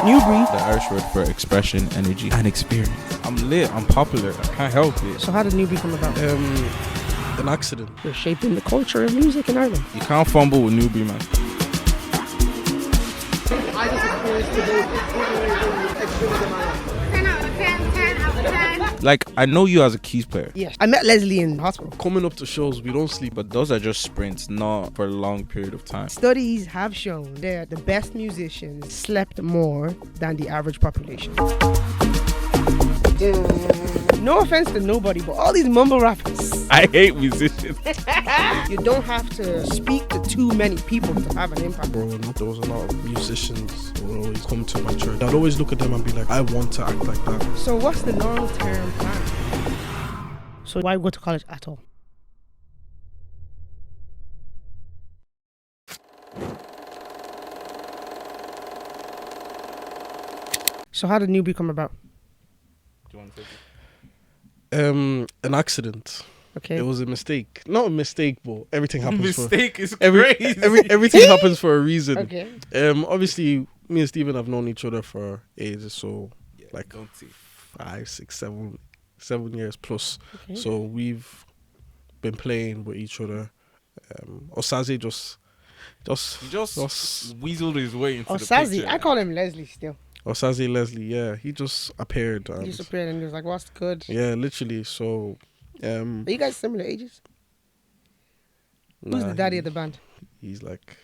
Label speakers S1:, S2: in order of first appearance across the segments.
S1: Neubri.
S2: The Irish word for expression, energy, and experience. I'm lit, I'm popular, I can't help it.
S1: So how did Neubri come about?
S3: An accident.
S1: You're shaping the culture of music in Ireland.
S2: You can't fumble with Neubri, man.
S1: I just experienced today.
S4: 10 out of 10, 10 out of 10.
S2: Like, I know you as a keys player,
S1: Yes. I met Leslie in hospital.
S3: Coming up to shows, we don't sleep.
S2: but those are just sprints, not for a long period of time.
S1: Studies have shown that the best musicians slept more than the average population. No offense to nobody, but all these mumble rappers,
S2: I hate musicians.
S1: you don't have to speak to too many people to have an impact.
S3: Growing up, there was a lot of musicians who would always come to my church. I'd always look at them and be like, I want to act like that.
S1: So what's the long-term plan? So why go to college at all? So how did Neubri come about?
S2: Do you want to take it?
S3: An accident.
S1: Okay.
S3: It was a mistake. Not a mistake, but everything happens
S2: Mistake is
S3: for
S2: crazy.
S3: everything happens for a reason.
S1: Okay.
S3: Obviously, me and Steven have known each other for ages, so like
S2: Don't see.
S3: 5, 6, 7 years plus.
S1: Okay.
S3: So we've been playing with each other. Osaze just
S2: He just weaseled his way into
S1: Oh,
S2: the
S1: Sazi.
S2: picture.
S1: I call him Leslie still.
S3: Osaze Leslie, yeah, he just appeared.
S1: He
S3: And
S1: just appeared and he was like, what's good?
S3: yeah, literally. So,
S1: Are you guys similar ages? Who's the daddy of the band?
S3: He's like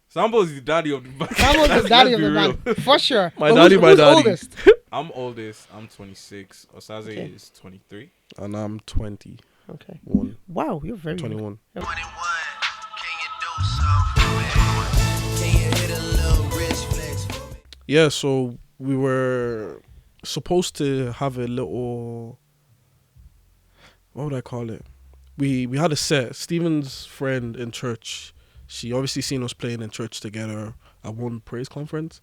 S2: Sambo's the daddy of the band.
S1: Samuel's the daddy of
S2: Let's
S1: the
S2: be
S1: band. For sure.
S3: My
S1: But
S3: daddy,
S1: who's,
S3: my
S1: who's
S3: daddy.
S1: oldest?
S2: I'm oldest. I'm 26. Osaze
S1: Okay.
S2: is 23.
S3: and I'm 21.
S1: Okay. Wow, you're very young.
S3: 21. Yeah, so we were supposed to have a little, what would I call it? We had a set. Steven's friend in church, she obviously seen us playing in church together at one praise conference.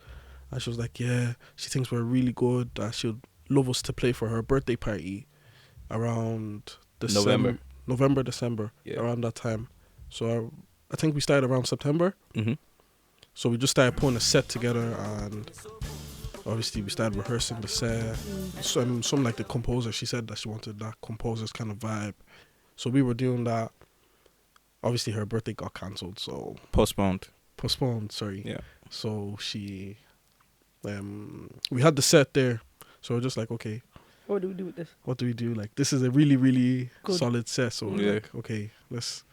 S3: And she was like, yeah, she thinks we're really good. She'd love us to play for her birthday party around November, December,
S2: Yeah.
S3: around that time. So I think we started around September.
S2: Mm-hmm.
S3: So we just started putting a set together, and obviously we started rehearsing the set. Some like the composer, she said that she wanted that composer's kind of vibe. So we were doing that. Obviously her birthday got cancelled, so
S2: Postponed.
S3: sorry.
S2: Yeah.
S3: So she, we had the set there. So we're just like, okay,
S1: What do we do with this?
S3: what do we do? Like, this is a really, really
S1: Good.
S3: solid set. So we're
S2: Yeah.
S3: like, okay, let's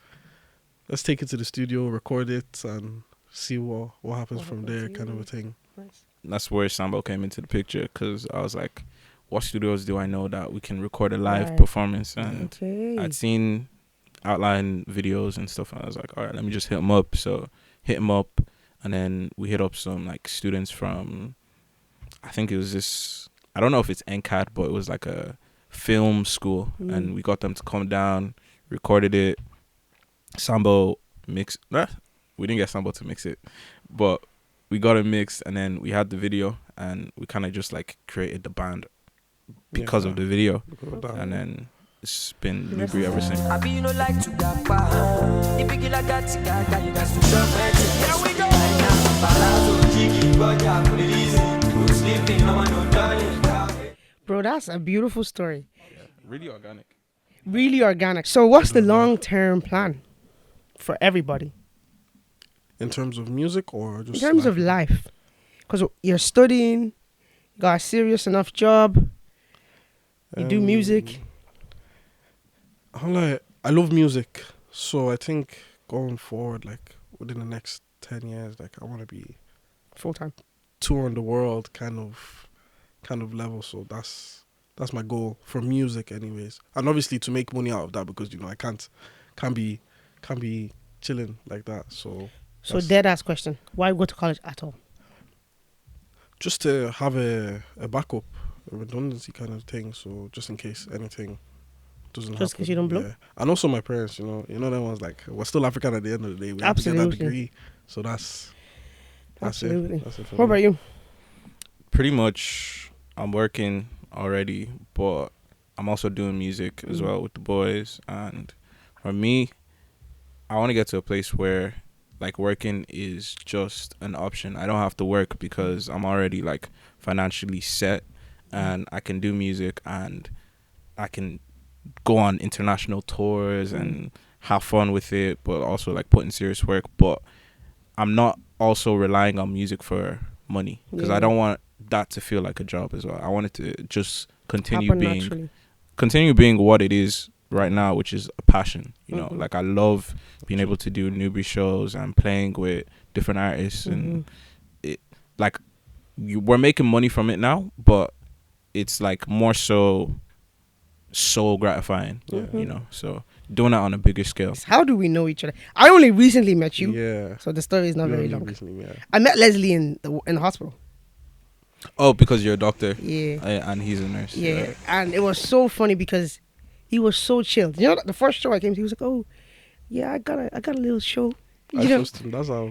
S3: take it to the studio, record it, and see what happens
S1: What
S3: from
S1: happens,
S3: there, kind of
S1: yeah.
S3: a thing.
S1: Nice.
S2: That's where Sambo came into the picture, because I was like, what studios do I know that we can record a live
S1: Right.
S2: performance? And
S1: Okay.
S2: I'd seen outline videos and stuff, and I was like, all right, let me just hit him up. So hit him up, and then we hit up some like students from, I think it was this, I don't know if it's NCAT, but it was like a film school, and we got them to come down, recorded it. Sambo mixed. We didn't get Sambo to mix it, but we got it mixed, and then we had the video, and we kind of just like created the band because of the video, and then it's been Neubri ever since.
S5: I be no like to gapa. The big like that, you got to shove it. Here we go.
S1: Bro, that's a beautiful story.
S2: Really organic.
S1: Really organic. So what's the long-term plan for everybody?
S3: In terms of music or just
S1: In terms of life. Because you're studying, you got a serious enough job, you do music.
S3: I love music, so I think going forward, like within the next 10 years, like I want to be
S1: Full-time.
S3: touring the world kind of level. So that's my goal for music, anyways. And obviously to make money out of that, because I can't be chilling like that. So
S1: dead ass question. Why go to college at all?
S3: just to have a backup, a redundancy kind of thing. So just in case anything doesn't happen.
S1: Just in case you don't blow?
S3: Yeah. And also my parents, them ones like, we're still African at the end of the day. We have to get
S1: Absolutely.
S3: that degree. So that's
S1: Absolutely.
S3: it. That's it for
S1: What
S3: me.
S1: about you?
S2: Pretty much, I'm working already, but I'm also doing music as well with the boys. And for me, I want to get to a place where like working is just an option. I don't have to work because I'm already like financially set, and I can do music, and I can go on international tours and have fun with it, but also like put in serious work. But I'm not also relying on music for money, because I don't want that to feel like a job as well. I want it to just continue being what it is right now, which is a passion. You know, like I love being able to do Neubri shows and playing with different artists, and it like we're making money from it now, but it's like more so gratifying. You know, so doing it on a bigger scale.
S1: How do we know each other? I only recently met you.
S3: Yeah.
S1: So the story is not very long.
S3: Recently, yeah.
S1: I met Leslie in the hospital.
S2: Oh, because you're a doctor.
S1: Yeah.
S2: And he's a nurse.
S1: Yeah.
S2: Right.
S1: And it was so funny because he was so chilled. You know, the first show I came to, he was like, "Oh, yeah, I got a little show."
S3: I trust him. That's how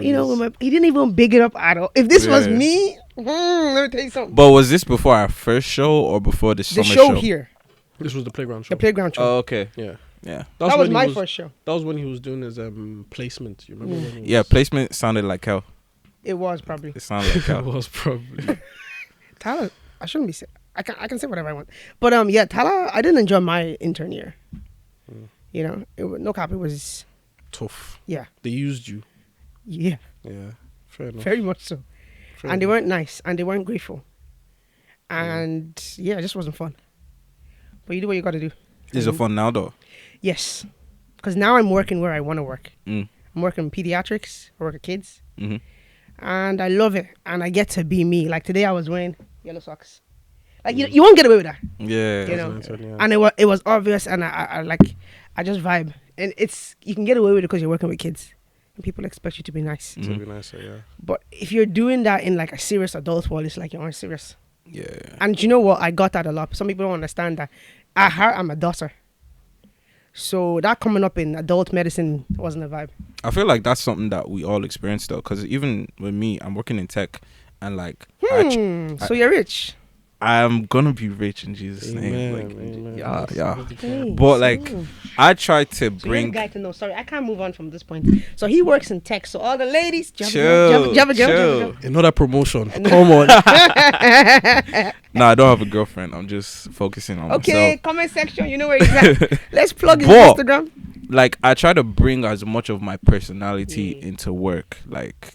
S1: you know, he didn't even big it up at all. If this was me, let me tell you something.
S2: But was this before our first show or before the summer
S1: show here?
S3: This was the playground show.
S1: The playground show.
S2: Oh, okay.
S3: Yeah.
S2: Yeah.
S1: That was my first show.
S3: That was when he was doing his placement. You remember? When he
S2: Yeah,
S3: was,
S2: placement sounded like hell.
S1: It was probably.
S2: It sounded like
S3: that
S2: hell.
S3: was probably.
S1: Tyler, I shouldn't be saying. I can say whatever I want. But yeah, Tyler, I didn't enjoy my intern year. You know, no cap. It was
S3: tough.
S1: Yeah.
S3: They used you.
S1: Yeah.
S3: Yeah. Fair enough.
S1: Very much so. And they weren't nice, and they weren't grateful. And yeah, it just wasn't fun. But you do what you got to do.
S2: Is it fun now though?
S1: Yes, because now I'm working where I want to work.
S2: Mm.
S1: I'm working in pediatrics. I work with kids,
S2: Mm-hmm.
S1: and I love it. And I get to be me. Like today, I was wearing yellow socks. Like you won't get away with that.
S2: Yeah.
S1: You know.
S3: Nice one, yeah.
S1: And it was obvious, and I just vibe. And you can get away with it because you're working with kids, and people expect you to be nice.
S3: To be nicer, yeah.
S1: But if you're doing that in like a serious adult world, it's like you aren't serious.
S2: Yeah.
S1: And you know what? I got that a lot. Some people don't understand that. At heart, I'm a doctor. So that coming up in adult medicine wasn't a vibe.
S2: I feel like that's something that we all experience though, because even with me, I'm working in tech, and like,
S1: so you're rich.
S2: I'm gonna be rich in Jesus' name.
S3: Amen,
S2: Like,
S3: amen.
S2: yeah.
S1: Hey,
S2: But like,
S1: so
S2: I try to
S1: you're the
S2: bring.
S1: guy to know. Sorry, I can't move on from this point. So he works in tech. So all the ladies, jump.
S2: Chill.
S3: Another promotion. Come on.
S2: No, I don't have a girlfriend. I'm just focusing on
S1: Okay,
S2: myself.
S1: comment section. You know where he's at. Let's plug his
S2: But-
S1: Instagram.
S2: Like, I try to bring as much of my personality into work, like,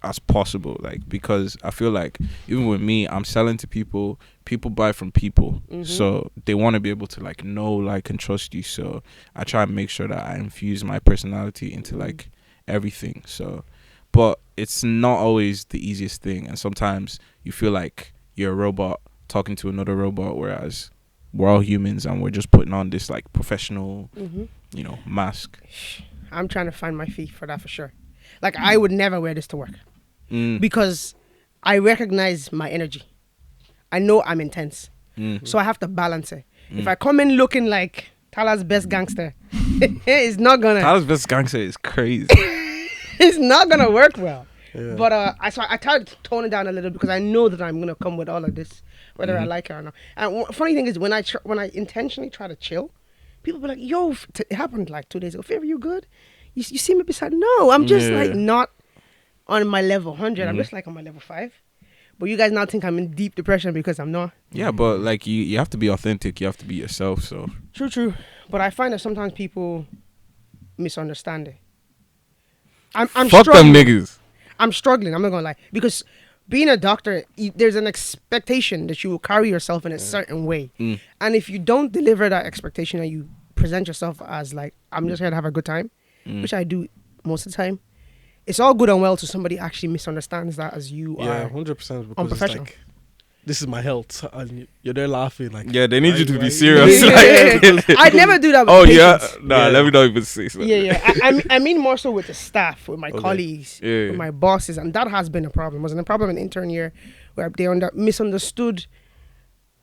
S2: as possible. Like, because I feel like even with me, I'm selling to people. People buy from people, so they want to be able to like know, like, and trust you. So I try and make sure that I infuse my personality into like everything. So, but it's not always the easiest thing, and sometimes you feel like you're a robot talking to another robot, whereas we're all humans and we're just putting on this like professional, you know, mask.
S1: I'm trying to find my feet for that for sure. Like I would never wear this to work because I recognize my energy. I know I'm intense, so I have to balance it. If I come in looking like Tyler's best gangster, it's not gonna.
S2: Tyler's best gangster is crazy.
S1: It's not gonna work well.
S3: Yeah.
S1: But I tried to tone it down a little because I know that I'm gonna come with all of this, whether I like it or not. And funny thing is, when I intentionally try to chill, people be like, "Yo," it happened like 2 days ago. "Favor, you good? You see me beside?" No, I'm just like not on my level 100. I'm just like on my level 5. But you guys now think I'm in deep depression because I'm not.
S2: Yeah, but like you have to be authentic. You have to be yourself. So
S1: True. But I find that sometimes people misunderstand it. I'm
S2: fuck
S1: struggling.
S2: them niggas.
S1: I'm struggling. I'm not gonna lie, because being a doctor, there's an expectation that you will carry yourself in a certain way, and if you don't deliver that expectation and you present yourself as like, I'm just here to have a good time, which I do most of the time, it's all good and well to somebody actually misunderstands that as you
S3: Yeah,
S1: are
S3: 100%. Because it's
S1: unprofessional.
S3: like, this is my health, and you're there laughing like.
S2: Yeah, they need you to be
S3: right.
S2: serious.
S1: Yeah. I never do that with
S2: Oh
S1: patients.
S2: yeah, nah. Let me not even say so.
S1: Yeah. I mean more so with the staff, with my colleagues,
S2: Yeah.
S1: with my bosses, and that has been a problem. Wasn't a problem in intern year where they misunderstood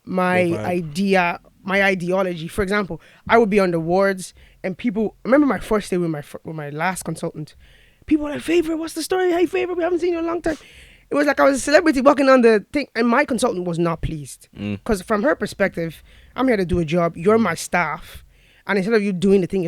S1: my
S3: Your vibe.
S1: my ideology. For example, I would be on the wards, and people. I remember my first day with my last consultant. People were like, "Favor, what's the story? Hey, Favor, we haven't seen you in a long time." It was like I was a celebrity walking on the thing, and my consultant was not pleased because from her perspective, I'm here to do a job. You're my staff, and instead of you doing the thing,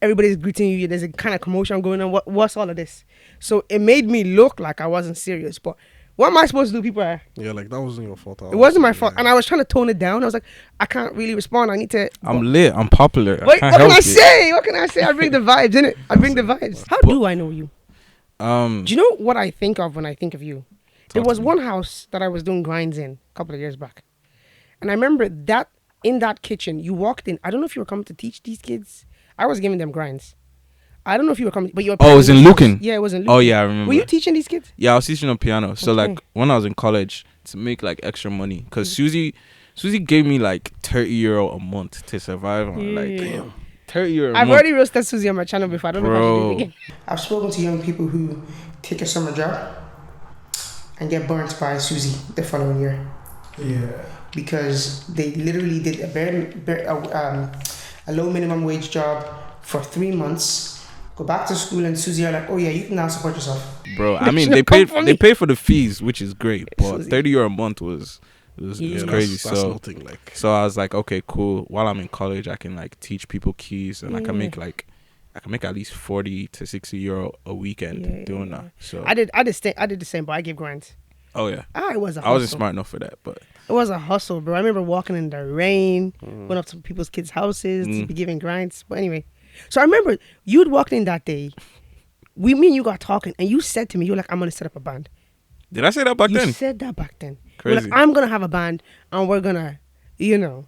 S1: everybody's greeting you. There's a kind of commotion going on. What's all of this? So it made me look like I wasn't serious. But what am I supposed to do? People are.
S3: Yeah, like that wasn't your fault.
S1: It wasn't my fault, and I was trying to tone it down. I was like, I can't really respond. I need to.
S2: I'm lit. I'm popular.
S1: What
S2: I can't
S1: can
S2: help
S1: I
S2: it.
S1: say? What can I say? I bring the vibes, innit? I bring the vibes. How do I know you? Do you know what I think of when I think of you? There was one house that I was doing grinds in a couple of years back, and I remember that in that kitchen you walked in. I don't know if you were coming to teach these kids. I was giving them grinds. I don't know if you were coming, but you were.
S2: Oh, it was in Lucan.
S1: Yeah, it was in Lucan.
S2: Oh yeah, I remember.
S1: Were you teaching these kids?
S2: Yeah, I was teaching them piano. So
S1: Okay.
S2: like when I was in college to make like extra money, because Susie gave me like €30 a month to survive on. Like damn, €30 a
S1: I've
S2: month.
S1: already roasted Susie on my channel before. I don't know if I should do it
S2: Bro.
S1: again. I've spoken to young people who take a summer job and get burnt by Susie the following year.
S3: Yeah.
S1: Because they literally did a low minimum wage job for 3 months, go back to school, and Susie are like, oh yeah, you can now support yourself.
S2: Bro, I mean
S1: Should've come for me.
S2: they paid for the fees, which is great, but
S1: Susie.
S2: €30 a month was crazy.
S3: That's
S2: So
S3: nothing. Like
S2: so I was like, okay, cool. While I'm in college, I can like teach people keys, and I can make at least €40 to €60 a weekend doing that. So
S1: I did the same, but I gave grinds.
S2: oh yeah,
S1: It was a
S2: I
S1: hustle.
S2: wasn't smart enough for that, but
S1: It was a hustle, bro. I remember walking in the rain, went up to people's kids' houses to be giving grinds. But anyway, so I remember you'd walked in that day. Me and you got talking, and you said to me, you were like, I'm going to set up a band.
S2: did I say that back
S1: You
S2: then?
S1: said that back then. You were
S2: Crazy.
S1: like, I'm going to have a band, and we're going to,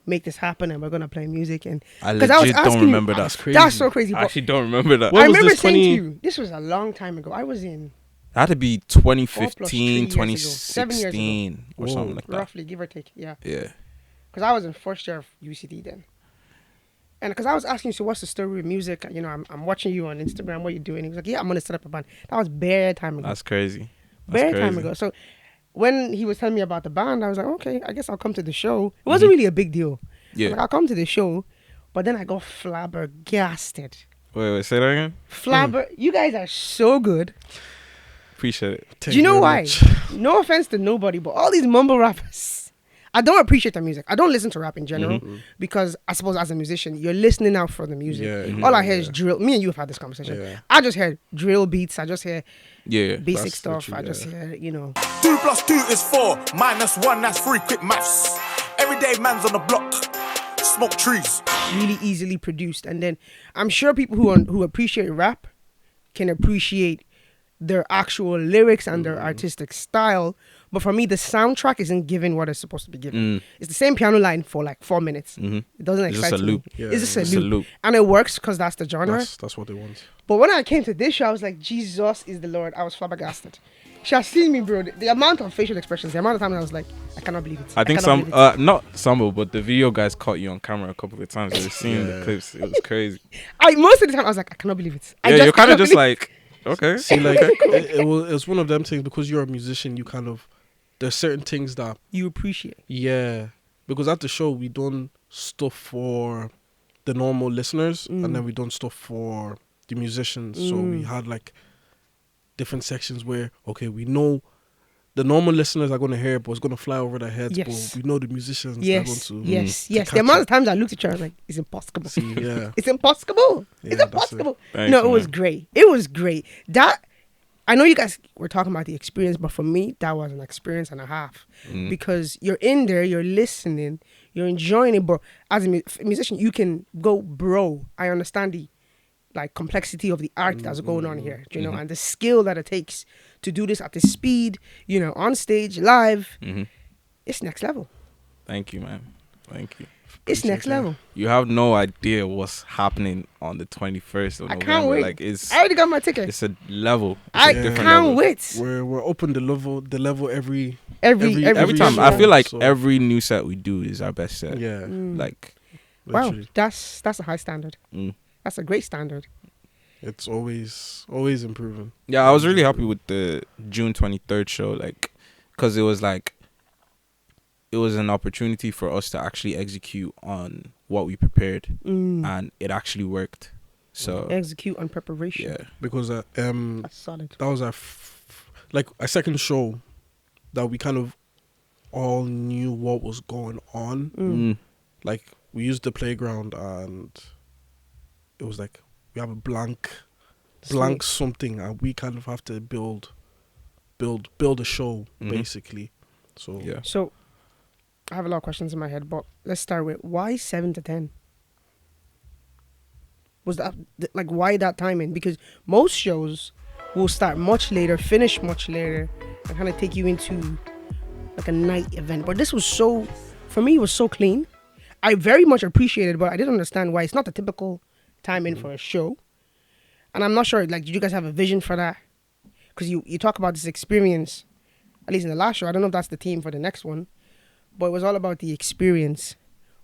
S1: make this happen, and we're going to play music. And
S2: I
S1: 'cause
S2: legit
S1: asking
S2: don't
S1: you-
S2: remember that.
S3: That's crazy.
S1: That's so crazy.
S2: I
S1: But
S2: actually don't remember that.
S3: What
S1: I
S3: was
S1: remember
S3: this,
S1: saying to
S3: 20
S1: you, this was a long time ago. I was in
S2: That had to be
S1: 4 plus 3
S2: 2015,
S1: years ago. 7 years ago.
S2: 2016 or
S3: Whoa.
S2: something like that.
S1: roughly, give or take, yeah.
S2: Yeah.
S1: Because I was in first year of UCD then. And because I was asking you, so what's the story with music? I'm watching you on Instagram, what you doing? He was like, yeah, I'm going to set up a band. That was bare time ago.
S2: That's crazy. That's
S1: Bare time
S2: crazy.
S1: ago. So when he was telling me about the band, I was like, okay, I guess I'll come to the show. It wasn't really a big deal. I was
S2: Yeah.
S1: like, I'll come to the show. But then I got flabbergasted.
S2: Wait, say that again?
S1: You guys are so good.
S2: Appreciate it.
S1: Do you know why? No offense to nobody, but all these mumble rappers, I don't appreciate the music. I don't listen to rap in general because I suppose as a musician, you're listening out for the music.
S3: Yeah,
S1: All I hear is drill. Me and you have had this conversation.
S3: Yeah.
S1: I just hear drill beats. I just hear
S2: Yeah.
S1: basic
S3: that's
S1: stuff. I
S3: literally,
S1: just hear,
S6: 2 plus 2 is 4, minus 1, that's 3, quick maths. Everyday man's on the block, smoke trees.
S1: really easily produced. And then I'm sure people who appreciate rap can appreciate their actual lyrics and their artistic style. But for me, the soundtrack isn't given what it's supposed to be given. It's the same piano line for like 4 minutes. It doesn't
S2: It's
S1: excite
S2: just a
S1: me.
S2: loop.
S3: Yeah,
S1: It's just
S2: it's
S1: a
S2: a
S1: loop.
S2: loop.
S1: And it works because that's the genre.
S3: That's what they want.
S1: But when I came to this show, I was like, Jesus is the Lord. I was flabbergasted. She has seen me, bro. The amount of facial expressions, the amount of times I was like, I cannot believe it.
S2: I think
S1: cannot believe it.
S2: not Sambo, but the video guys caught you on camera a couple of times. They were seeing the clips. It was crazy.
S1: Most of the time, I was like, I cannot believe it.
S2: Yeah, you're kind of just
S1: cannot
S2: like, okay.
S3: See, like it was one of them things because you're a musician. You kind of there's certain things that
S1: you appreciate.
S3: yeah. Because at the show we done stuff for the normal listeners, and then we done stuff for the musicians. So we had like different sections where okay, we know the normal listeners are going to hear it, but it's going to fly over their heads.
S1: Yes.
S3: But we know the musicians are
S1: Yes,
S3: going
S1: yes,
S3: to
S1: yes.
S3: catch
S1: The amount
S3: it.
S1: of times I looked at you, I was like, it's impossible.
S3: See, yeah.
S1: It's impossible.
S3: Yeah,
S1: It's
S3: that's it.
S1: impossible.
S2: Thanks,
S1: No, it was
S2: man.
S1: great. It was great. That I know you guys were talking about the experience, but for me, that was an experience and a half because you're in there, you're listening, you're enjoying it. But as a musician, you can go, bro. I understand the like complexity of the art that's going on here, you know, and the skill that it takes to do this at the speed, you know, on stage, live. It's next level.
S2: Thank you, man. Thank you.
S1: It's next level.
S2: You have no idea what's happening on the 21st of
S1: I
S2: November.
S1: can't wait.
S2: Like it's
S1: I already got my ticket.
S2: it's a level. It's
S1: I
S2: a different
S1: can't
S2: level.
S1: wait.
S3: We're upping the level every
S2: Every time
S3: show.
S2: I feel like
S3: So,
S2: every new set we do is our best set.
S3: yeah,
S2: Like
S1: Wow,
S3: literally.
S1: that's a high standard.
S2: mm.
S1: That's a great standard.
S3: It's always improving.
S2: Yeah, I was really happy with the June 23rd show, like, because it was like, it was an opportunity for us to actually execute on what we prepared, and it actually worked. So
S1: Execute on preparation.
S2: yeah,
S3: Because
S1: That's solid.
S3: that was like a second show that we kind of all knew what was going on. Like we used the playground and it was like we have a blank
S1: Slate.
S3: something, and we kind of have to build a show basically. So
S2: Yeah.
S1: So, I have a lot of questions in my head, but let's start with why 7 to 10? Was that like why that timing? Because most shows will start much later, finish much later, and kind of take you into like a night event. But this was so, for me, it was so clean. I very much appreciated it, but I didn't understand why it's not the typical timing for a show. And I'm not sure, like, did you guys have a vision for that? Because you talk about this experience, at least in the last show. I don't know if that's the theme for the next one, but it was all about the experience.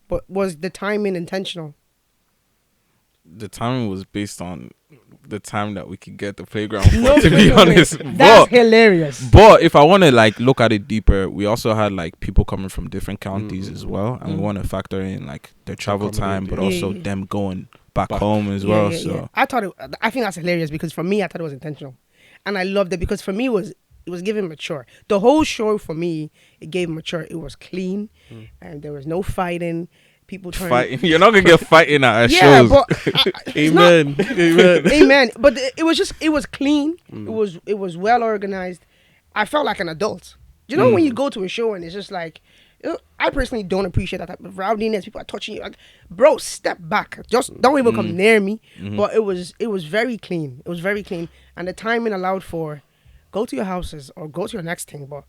S1: But was the timing intentional?
S2: The timing was based on the time that we could get the playground for,
S1: No,
S2: to be
S1: no,
S2: honest.
S1: that's hilarious.
S2: But if I want to like look at it deeper, we also had like people coming from different counties as well, and we want to factor in like their travel time, but
S1: Yeah,
S2: also
S1: yeah.
S2: them going back home as well. So
S1: I think that's hilarious because for me, I thought it was intentional, and I loved it because for me, it was giving mature. The whole show for me, it gave mature. It was clean, and there was no fighting. People trying.
S2: fighting, you're not gonna get fighting at our
S1: Yeah,
S2: shows.
S1: but it's not-
S3: Amen.
S1: amen. But it was clean. It was well organized. I felt like an adult. You know when you go to a show and it's just like, I personally don't appreciate that type of rowdiness. People are touching you. Like, bro, step back. Just don't even come near me. But it was very clean. It was very clean, and the timing allowed for go to your houses or go to your next thing. But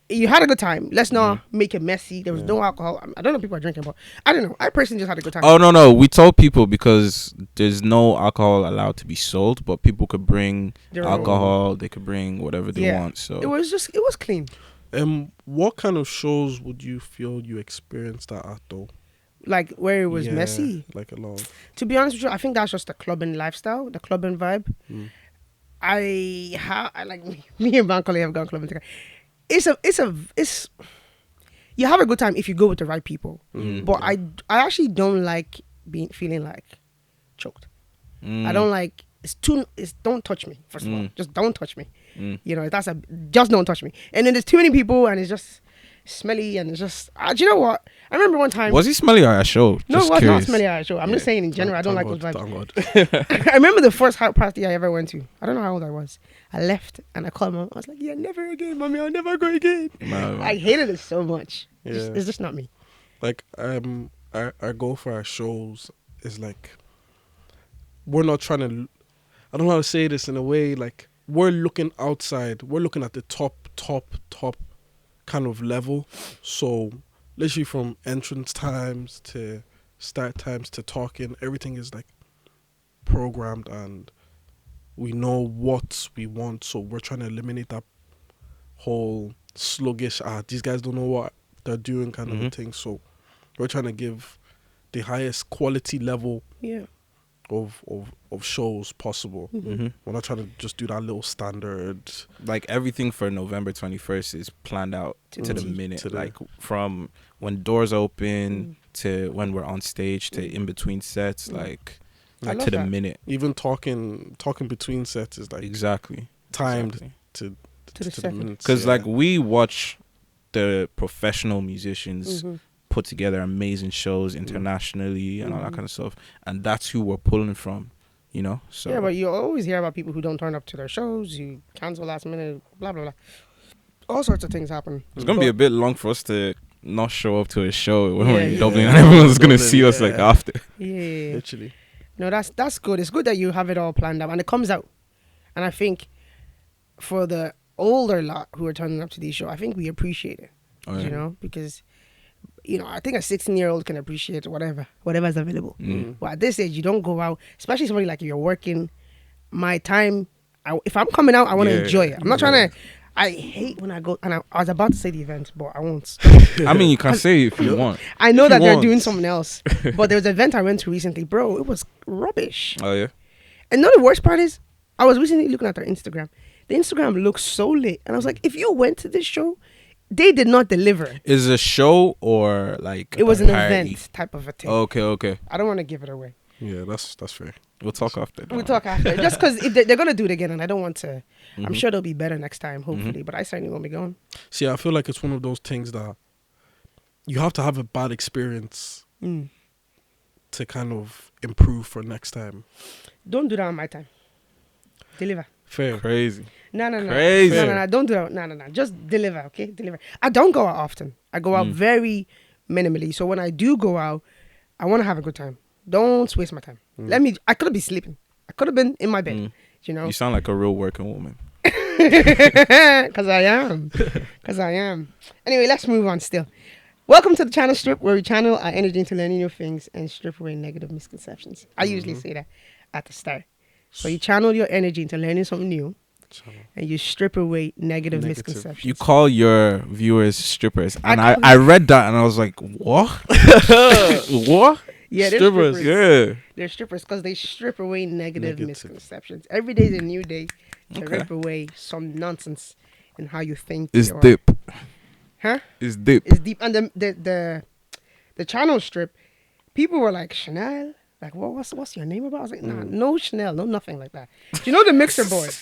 S1: you had a good time. Let's not make it messy. There was no alcohol. I don't know if people are drinking, but I don't know. I personally just had a good time.
S2: Oh no, we told people because there's no alcohol allowed to be sold, but people could bring
S1: Their own.
S2: alcohol. They could bring whatever they want. So
S1: it was clean.
S3: What kind of shows would you feel you experienced that at though?
S1: Like where it was
S3: Yeah,
S1: messy.
S3: like a lot.
S1: To be honest with you, I think that's just the clubbing lifestyle, the clubbing vibe. I like me and Bankole have gone clubbing together. It's you have a good time if you go with the right people. But I actually don't like feeling like choked. I don't like don't touch me, first of all. Just don't touch me. You know, just don't touch me. And then there's too many people and it's just smelly and it's just do you know what? I remember one time.
S2: was he smelly at our show?
S1: No,
S2: Just
S1: it was
S2: curious.
S1: not smelly at a show. I'm just saying in general, I don't like those vibes.
S3: Thank God.
S1: I remember the first house party I ever went to. I don't know how old I was. I left and I called mom. I was like, yeah, never again, mommy. I'll never go again.
S2: No,
S1: I hated it so much.
S3: Yeah.
S1: It's just not me.
S3: Like our goal for our shows is like, we're not trying to, I don't know how to say this in a way, like we're looking outside, we're looking at the top kind of level. So literally from entrance times to start times to talking, everything is like programmed and we know what we want. So we're trying to eliminate that whole sluggish, these guys don't know what they're doing kind of a thing. So we're trying to give the highest quality level of shows possible. We're not trying to just do that little standard.
S2: Like everything for November 21st is planned out to the minute. Like from when doors open to when we're on stage to in between sets, like
S1: I love
S2: to the
S1: that.
S2: minute.
S3: Even talking between sets is like
S2: Exactly.
S3: timed
S2: Exactly.
S3: to
S1: the
S3: the
S1: second.
S3: minutes.
S2: Because
S3: yeah.
S2: like we watch the professional musicians put together amazing shows internationally and all that kind of stuff, and that's who we're pulling from, you know. So
S1: Yeah, but you always hear about people who don't turn up to their shows, you cancel last minute, blah, blah, blah. All sorts of things happen.
S2: it's gonna be a bit long for us to not show up to a show when
S1: Yeah,
S2: we're in
S1: yeah.
S2: Dublin and everyone's gonna
S3: Dublin,
S2: see us
S3: yeah.
S2: like after.
S1: Yeah.
S3: literally.
S1: No, that's good. It's good that you have it all planned out and it comes out. And I think for the older lot who are turning up to these shows, I think we appreciate it.
S2: Oh, yeah.
S1: You know, because I think a 16-year-old can appreciate whatever's available. But at this age, you don't go out, especially somebody like you're working. My time, if I'm coming out, I want to
S2: Yeah.
S1: enjoy it. I'm not trying to. I hate when I go, and I was about to say the event, but I won't.
S2: I mean, you can say if you want.
S1: I know
S2: If
S1: that
S2: you
S1: they're
S2: want.
S1: doing something else, but there was an event I went to recently, bro. It was rubbish.
S2: Oh yeah.
S1: And you know the worst part is, I was recently looking at their Instagram. The Instagram looks so lit, and I was like, if you went to this show, they did not deliver.
S2: Is it a show or like
S1: It was
S2: a
S1: an
S2: party?
S1: event type of a thing.
S2: Okay.
S1: I don't want to give it away.
S3: Yeah, that's fair.
S2: We'll talk after.
S1: We'll talk after. Just because they're going to do it again, and I don't want to. I'm sure they'll be better next time, hopefully. But I certainly won't be going.
S3: See, I feel like it's one of those things that you have to have a bad experience to kind of improve for next time.
S1: Don't do that on my time. Deliver.
S3: Fair.
S2: Crazy.
S1: No.
S2: Crazy.
S1: No. Don't do that. No. Just deliver, okay? Deliver. I don't go out often. I go out very minimally. So when I do go out, I want to have a good time. Don't waste my time. I could have been sleeping. I could have been in my bed. You know?
S2: You sound like a real working woman.
S1: Because I am. Anyway, let's move on still. Welcome to the channel Strip, where we channel our energy into learning new things and strip away negative misconceptions. I usually say that at the start. So you channel your energy into learning something new, and you strip away negative misconceptions.
S2: You call your viewers strippers, and I read that and I was like, what? What?
S1: Yeah, they're
S3: Strippers.
S1: strippers.
S2: Yeah.
S1: They're strippers because they strip away negative misconceptions. Every day is a new day to rip away some nonsense in how you think.
S2: It's deep.
S1: Huh?
S2: It's deep.
S1: It's deep. And the channel strip, people were like, Chanel? Like, what's your name about? I was like, nah, no Chanel, no nothing like that. Do you know the mixer board?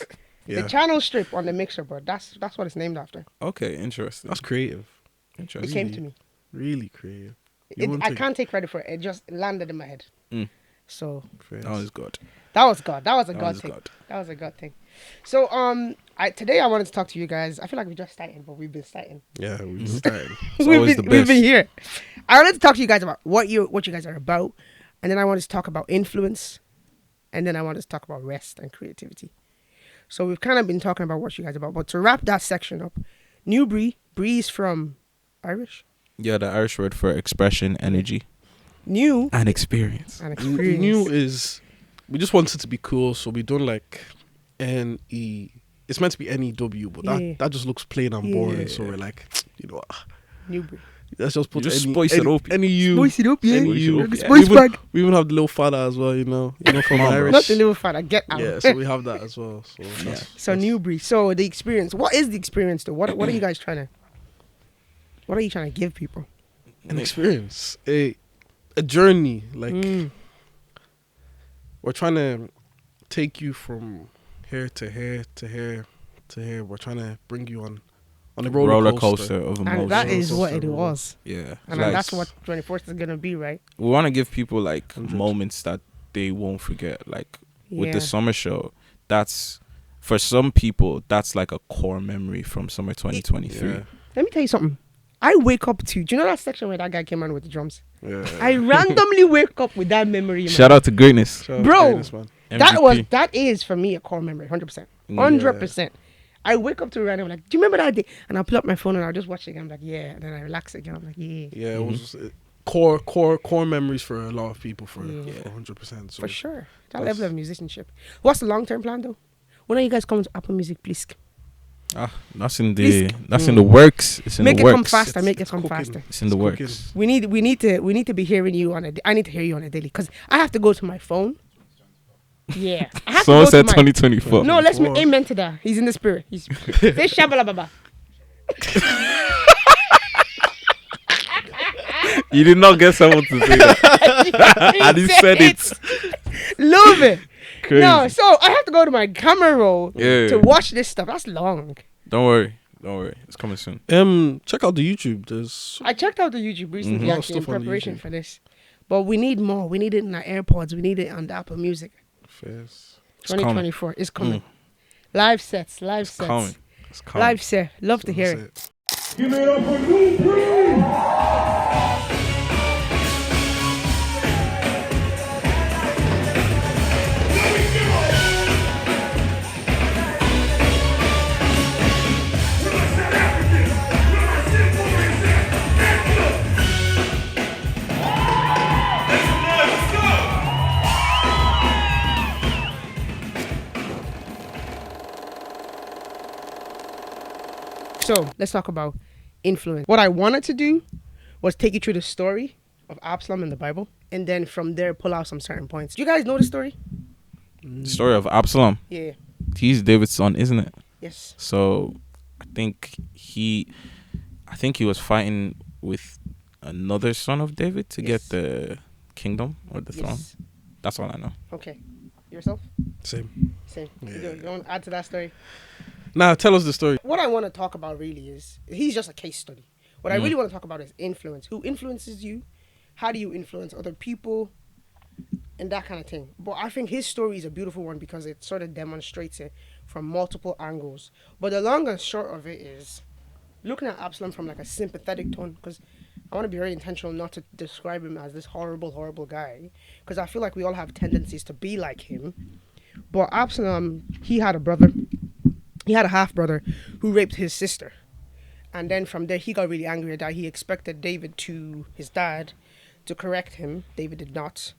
S3: Yeah.
S1: The channel strip on the mixer board. That's what it's named after.
S2: Okay, interesting.
S3: That's creative.
S1: It
S2: Interesting.
S1: came to me.
S3: Really creative.
S1: I can't take credit for it. It just landed in my head. So
S3: Fair.
S2: That was good.
S1: that was God. That was a
S2: That
S1: God
S2: was
S1: thing.
S2: God.
S1: That was a God thing. So today I wanted to talk to you guys. I feel like we just started, but we've been starting.
S3: Yeah, we started.
S2: It's always the
S1: We've
S2: best.
S1: been here. I wanted to talk to you guys about what you guys are about, and then I wanted to talk about influence, and then I wanted to talk about rest and creativity. So we've kind of been talking about what you guys are about, but to wrap that section up, Neubri, Breeze from Irish,
S2: Yeah, the Irish word for expression, energy,
S1: new
S2: and experience.
S1: and experience.
S3: New is, we just wanted to be cool, so we done like N-E. It's meant to be N-E-W, but that just looks plain and boring. So we're like, you know what?
S1: Neubri.
S3: Let's just put
S2: You just
S3: any,
S2: spice it up.
S3: Any U.
S1: Spice it up, yeah.
S3: Any U.
S2: Yeah.
S1: Spice bag.
S3: We even have the little father as well, you know from Irish.
S1: Not the little father. Get out.
S3: Yeah, so we have that as well. So that's,
S1: So Neubri. So the experience. What is the experience though? What are you guys trying to? What are you trying to give people?
S3: an experience, a journey. Like we're trying to take you from here to here to here to here. We're trying to bring you on a roller coaster
S2: of emotions.
S1: And that is what it
S3: Roller
S1: was.
S2: Yeah.
S1: And
S2: Like,
S1: that's what 24th is gonna be, right?
S2: we want to give people like
S3: 100.
S2: moments that they won't forget. Like with
S1: Yeah.
S2: the summer show, that's for some people that's like a core memory from summer 2023.
S3: Yeah.
S1: Let me tell you something. I wake up to. Do you know that section where that guy came on with the drums?
S3: Yeah.
S1: I randomly wake up with that memory.
S2: Shout out to greatness.
S3: Shout out to
S1: Bro.
S3: Greatness, man.
S2: MVP.
S1: That is for me a core memory, 100%. 100%. I wake up to it random like, do you remember that day? And I'll pull up my phone and I'll just watch it again. I'm like, yeah. And then I relax again. I'm like, yeah.
S3: Yeah, it was just, core memories for a lot of people for 100%. So
S1: For sure. That level of musicianship. What's the long-term plan though? When are you guys coming to Apple Music, please?
S2: That's in the works. It's in
S1: Make
S2: the
S1: it
S2: works.
S1: come faster. Make it come
S3: cooking.
S1: faster.
S2: It's in the
S3: cooking.
S2: works.
S1: We need to be hearing you on I need to hear you on a daily because I have to go to my phone. Yeah. I have
S2: Someone
S1: to go
S2: said
S1: to my
S2: 2024.
S1: No, let's
S3: Wow.
S1: amen to that. He's in the spirit. He's say shabalababa.
S2: You did not get someone to say that. And he said it.
S1: Love it.
S2: Crazy.
S1: No, so I have to go to my camera roll
S2: Yeah.
S1: to watch this stuff. That's long.
S2: Don't worry. It's coming soon.
S3: check out the YouTube. There's
S1: I checked out the YouTube recently
S3: Lot of
S1: actually in
S3: stuff on the
S1: preparation
S3: YouTube.
S1: for this. But we need more. We need it in our AirPods. We need it on the Apple Music.
S3: fairs.
S1: 2024 is coming. Live sets.
S2: It's coming.
S1: Live set. Love to hear it. So let's talk about influence. What I wanted to do was take you through the story of Absalom in the Bible, and then from there pull out some certain points. Do you guys know the story?
S2: Story of Absalom.
S1: Yeah.
S2: He's David's son, isn't it?
S1: Yes.
S2: So I think he was fighting with another son of David to
S1: Yes.
S2: get the kingdom or the throne.
S1: Yes.
S2: That's all I know.
S1: Okay. Yourself?
S3: Same.
S1: Same. You want to add to that story?
S3: Now tell us the story.
S1: What I want to talk about really is he's just a case study. What I really want to talk about is influence. Who influences you? How do you influence other people? and that kind of thing. But I think his story is a beautiful one because it sort of demonstrates it from multiple angles. But the long and short of it is looking at Absalom from like a sympathetic tone, because I want to be very intentional not to describe him as this horrible, horrible guy, because I feel like we all have tendencies to be like him. But Absalom, he had a brother. He had a half brother who raped his sister. And then from there, he got really angry at that. He expected his dad, to correct him. David did not.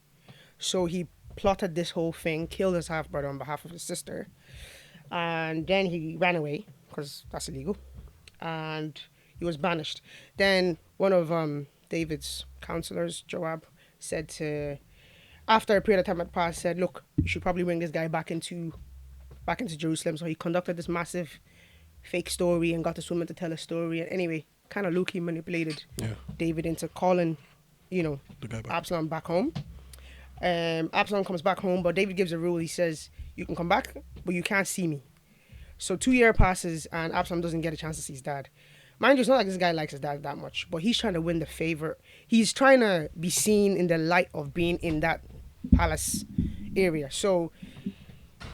S1: So he plotted this whole thing, killed his half brother on behalf of his sister. And then he ran away, because that's illegal. And he was banished. Then one of David's counselors, Joab, said after a period of time had passed, said, look, you should probably bring this guy back into Jerusalem. So he conducted this massive fake story and got this woman to tell a story. And anyway, kind of low-key manipulated David into calling, the guy back. Absalom back home. Absalom comes back home, but David gives a rule. He says, you can come back, but you can't see me. So 2 years passes and Absalom doesn't get a chance to see his dad. Mind you, it's not like this guy likes his dad that much, but he's trying to win the favor. He's trying to be seen in the light of being in that palace area. So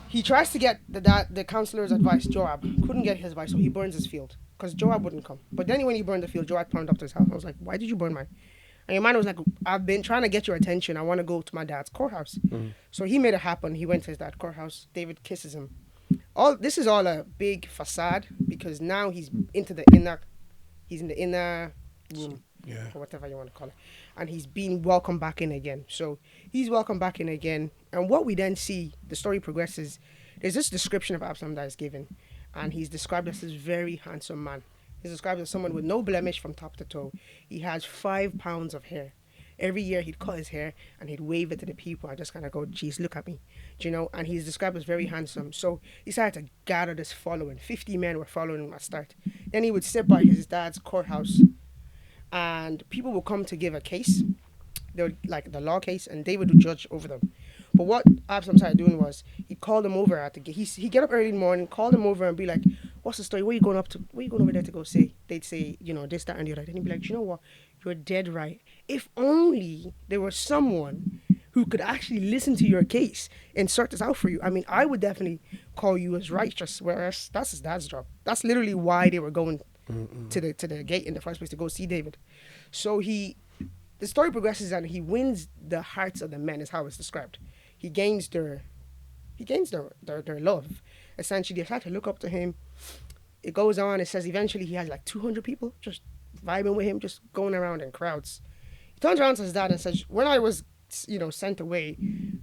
S1: he tries to get the counselor's advice, Joab. Couldn't get his advice, so he burns his field because Joab wouldn't come. But then when he burned the field, Joab turned up to his house. I was like, why did you burn mine? And your man was like, I've been trying to get your attention. I want to go to my dad's courthouse. So he made it happen. He went to his dad's courthouse. David kisses him. This is all a big facade because now he's in the inner room, or whatever you want to call it, and he's being welcomed back in again. So he's welcomed back in again, and what we then see, the story progresses. There's this description of Absalom that is given, and he's described as this very handsome man. He's described as someone with no blemish from top to toe. He has 5 pounds of hair. Every year he'd cut his hair and he'd wave it to the people. I just kind of go, geez, look at me, and he's described as very handsome. So he started to gather this following. 50 men were following him at start. Then he would sit by his dad's courthouse and people would come to give a case. They would, like the law case, and David would judge over them. But what Absalom started doing was he'd call them over at the gate. He'd get up early in the morning, call them over and be like, what's the story? Where you going over there to go say? They'd say, this, that, and the other. Then he'd be like, you know what? You're dead right. If only there was someone who could actually listen to your case and sort this out for you. I mean, I would definitely call you as righteous, whereas that's his dad's job. That's literally why they were going to the gate in the first place, to go see David. So the story progresses and he wins the hearts of the men, is how it's described. He gains their love. Essentially, they start to look up to him. It goes on. It says eventually he has like 200 people just vibing with him, just going around in crowds. He turns around to his dad and says, when I was, sent away,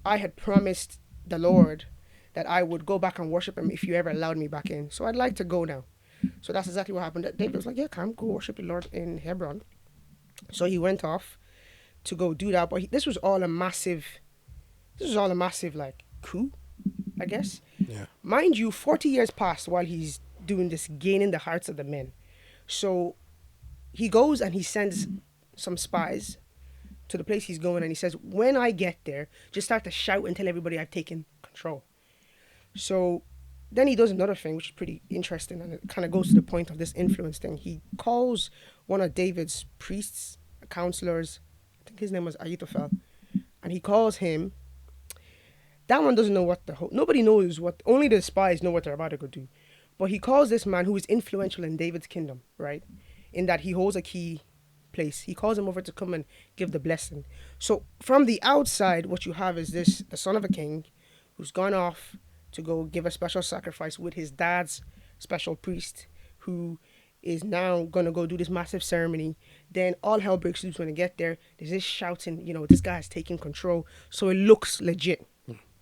S1: I had promised the Lord that I would go back and worship him if you ever allowed me back in. So I'd like to go now. So that's exactly what happened. David was like, yeah, come, go worship the Lord in Hebron. So he went off to go do that. But this was all a massive like coup, I guess.
S3: Yeah.
S1: Mind you, 40 years passed while he's doing this, gaining the hearts of the men. So he goes and he sends some spies to the place he's going, and he says, when I get there, just start to shout and tell everybody I've taken control. So then he does another thing, which is pretty interesting, and it kind of goes to the point of this influence thing. He calls one of David's priests, counselors, I think his name was Ahithophel, and he calls him. That one doesn't know nobody knows only the spies know what they're about to go do. But he calls this man who is influential in David's kingdom, right? In that he holds a key place. He calls him over to come and give the blessing. So from the outside, what you have is the son of a king who's gone off to go give a special sacrifice with his dad's special priest, who is now going to go do this massive ceremony. Then all hell breaks loose when they get there. There's this shouting, this guy has taken control. So it looks legit,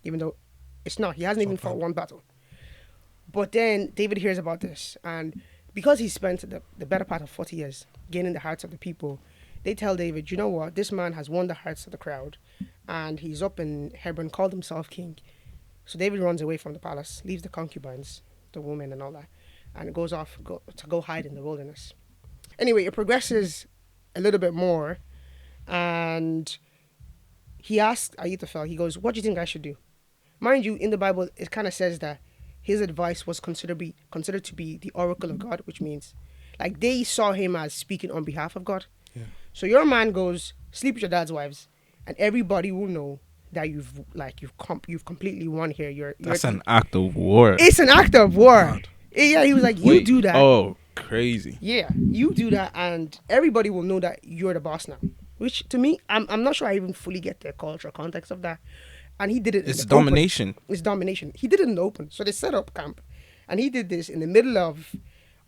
S1: even though it's not. He hasn't even fought one battle. But then David hears about this, and because he spent the better part of 40 years gaining the hearts of the people, they tell David, you know what, this man has won the hearts of the crowd, and he's up in Hebron, called himself king. So David runs away from the palace, leaves the concubines, the women and all that, and goes off to go hide in the wilderness. Anyway, it progresses a little bit more, and he asks Ahithophel, he goes, what do you think I should do? Mind you, in the Bible, it kind of says that his advice was considered to be the oracle of God, which means like they saw him as speaking on behalf of God. Yeah. So your man goes, sleep with your dad's wives, and everybody will know that you've completely won here.
S2: That's an act of war.
S1: It's an act of war.
S3: God.
S1: Yeah, he was like, you
S2: Wait,
S1: do that.
S2: Oh, crazy.
S1: Yeah, you do that, and everybody will know that you're the boss now. Which to me, I'm not sure I even fully get the cultural context of that. And he did it.
S2: It's
S1: in the open.
S2: domination.
S1: It's domination. He did it in the open. So they set up camp, and he did this in the middle of,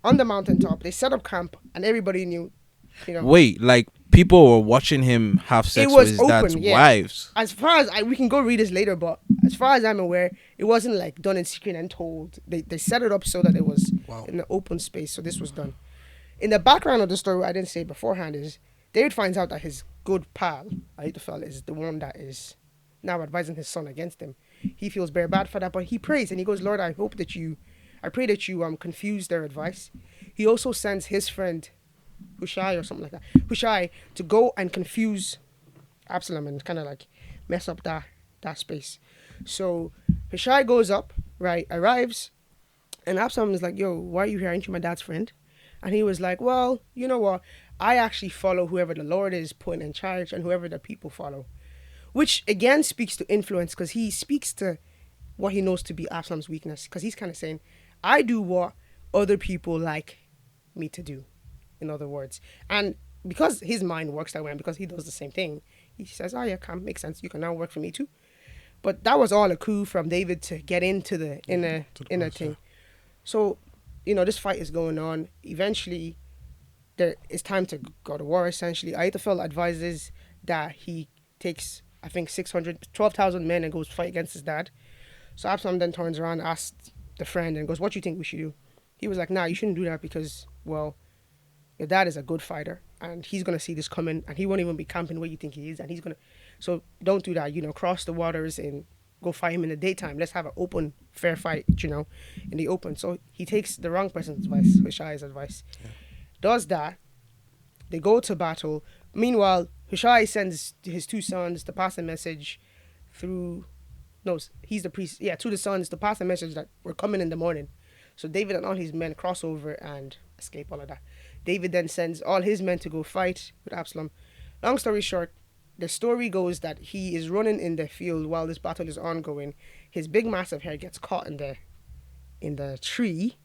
S1: on the mountaintop. They set up camp, and everybody knew, you know.
S2: Wait, like people were watching him have sex
S1: It was
S2: with his dad's
S1: open, yeah.
S2: wives.
S1: As far as we can go read this later, but as far as I'm aware, it wasn't like done in secret and told. They set it up so that it was in the open space. So this was done. In the background of the story, what I didn't say beforehand is David finds out that his good pal, Ahithophel, is the one that is now advising his son against him. He feels very bad for that, but he prays and he goes, Lord, I pray that you confuse their advice. He also sends his friend Hushai or something like that, Hushai, to go and confuse Absalom and kind of like mess up that space. So Hushai goes up, right, arrives, and Absalom is like, yo, why are you here? Aren't you my dad's friend? And he was like, well, you know what? I actually follow whoever the Lord is putting in charge and whoever the people follow. Which again speaks to influence, because he speaks to what he knows to be Absalom's weakness. Because he's kind of saying, I do what other people like me to do, in other words. And because his mind works that way and because he does the same thing, he says, oh yeah, Cam, makes sense. You can now work for me too. But that was all a coup from David to get into the inner thing. So, you know, this fight is going on. Eventually, it's time to go to war, essentially. Ahithophel advises that he takes, I think, 12,000 men and goes fight against his dad. So Absalom then turns around, asks the friend, and goes, what do you think we should do? He was like, nah, you shouldn't do that because, well, your dad is a good fighter and he's going to see this coming and he won't even be camping where you think he is. And so don't do that, you know, cross the waters and go fight him in the daytime. Let's have an open, fair fight, you know, in the open. So he takes the wrong person's advice, Hushai's advice. Yeah. Does that. They go to battle. Meanwhile, Hushai sends his two sons to pass a message he's the priest. Yeah, to the sons to pass a message that we're coming in the morning. So David and all his men cross over and escape all of that. David then sends all his men to go fight with Absalom. Long story short, the story goes that he is running in the field while this battle is ongoing. His big massive hair gets caught in the tree,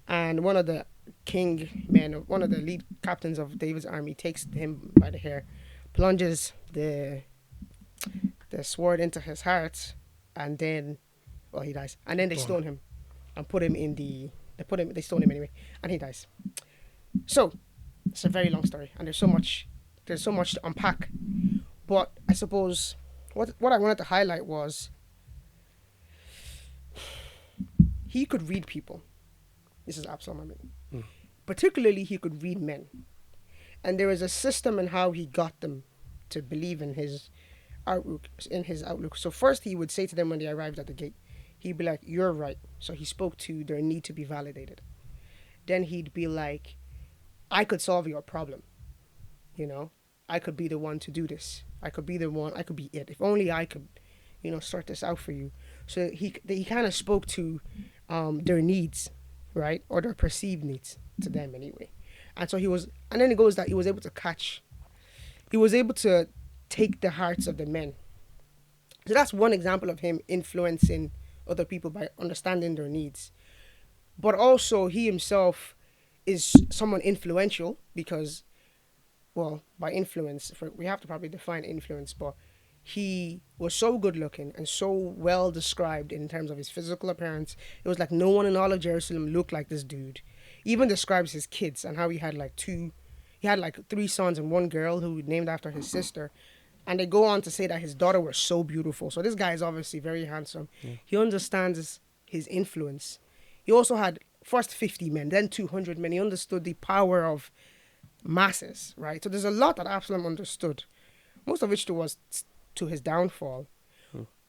S1: and one of the king men, one of the lead captains of David's army, takes him by the hair, plunges the sword into his heart, and then, well, he dies. And then they stone him and put him in they stone him anyway, and he dies. So it's a very long story, and there's so much to unpack. But I suppose what I wanted to highlight was he could read people. This is Absalom, I mean. Particularly, he could read men. And there was a system in how he got them to believe in his outlook. So first he would say to them when they arrived at the gate, he'd be like, you're right. So he spoke to their need to be validated. Then he'd be like, I could solve your problem. You know, I could be the one to do this. I could be the one, I could be it. If only I could, you know, sort this out for you. So he kind of spoke to their needs, right? Or their perceived needs to them anyway. And so then it goes that he was able to take the hearts of the men. So that's one example of him influencing other people by understanding their needs. But also he himself is someone influential because, well, by influence, we have to probably define influence, but he was so good looking and so well described in terms of his physical appearance. It was like no one in all of Jerusalem looked like this dude. He even describes his kids and how he had like 3 sons and 1 girl who named after his sister. And they go on to say that his daughter was so beautiful. So this guy is obviously very handsome. Yeah. He understands his influence. He also had first 50 men, then 200 men. He understood the power of masses, right? So there's a lot that Absalom understood, most of which was to his downfall.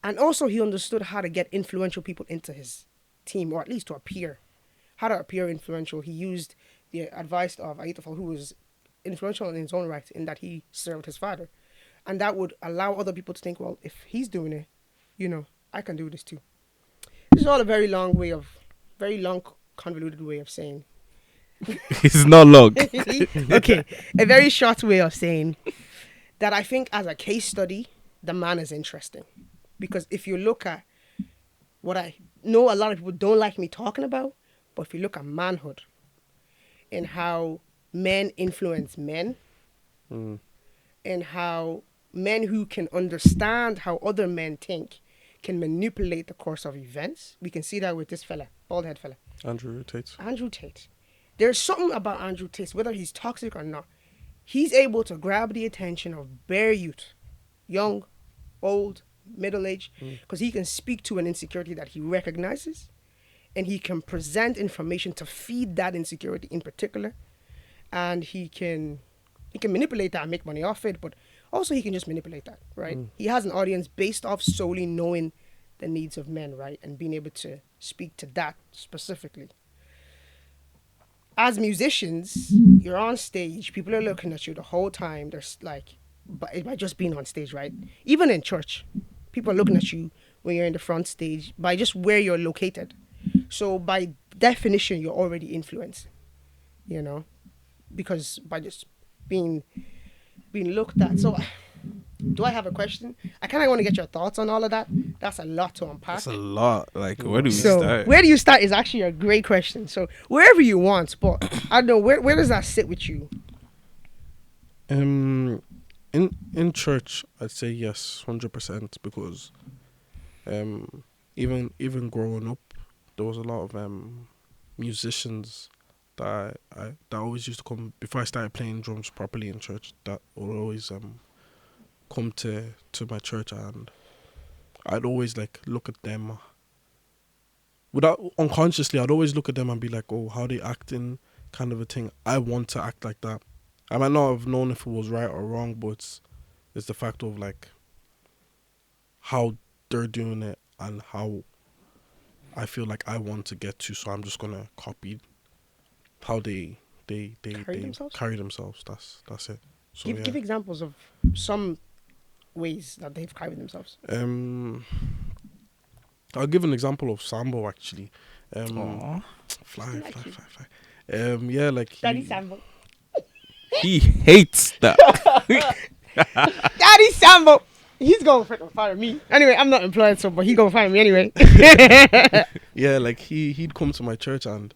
S1: And also he understood how to get influential people into his team, or at least to appear. How to appear influential. He used the advice of Ahithophel, who was influential in his own right, in that he served his father. And that would allow other people to think, well, if he's doing it, you know, I can do this too. This is all a very long, convoluted way of saying.
S2: It's not long.
S1: Okay, a very short way of saying that I think as a case study, the man is interesting. Because if you look at what I know a lot of people don't like me talking about, but if you look at manhood and how men influence men and how men who can understand how other men think can manipulate the course of events. We can see that with this fella, bald head fella.
S3: Andrew Tate.
S1: Andrew Tate. There's something about Andrew Tate, whether he's toxic or not. He's able to grab the attention of bare youth, young, old, middle-aged, because he can speak to an insecurity that he recognizes, and he can present information to feed that insecurity in particular, and he can manipulate that and make money off it, but also he can just manipulate that, right? He has an audience based off solely knowing the needs of men, right? And being able to speak to that specifically. As musicians, you're on stage, people are looking at you the whole time. There's like, by just being on stage, right? Even in church, people are looking at you when you're in the front stage by just where you're located. So by definition, you're already influenced, you know, because by just being looked at. So do I have a question? I kind of want to get your thoughts on all of that. That's a lot to unpack.
S2: That's a lot. Like, where do we
S1: So
S2: start?
S1: where do you start is actually a great question. So wherever you want, but I don't know, where does that sit with you?
S3: In church, I'd say yes, 100%, because even growing up, there was a lot of musicians that that always used to come before I started playing drums properly in church. That would always come to my church, and I'd always like look at them. Without unconsciously, I'd always look at them and be like, "Oh, how they acting," kind of a thing. I want to act like that. I might not have known if it was right or wrong, but it's the fact of like how they're doing it and how I feel like I want to get to. So I'm just gonna copy how they carry themselves. That's it. So,
S1: Give examples of some ways that they've carried themselves.
S3: I'll give an example of Sambo actually. Fly. Yeah, like
S1: Daddy Sambo.
S2: He hates that.
S1: Daddy Sambo. He's gonna freaking fire me. Anyway, I'm not employed, so but he's gonna fire me anyway.
S3: Yeah, like he'd come to my church and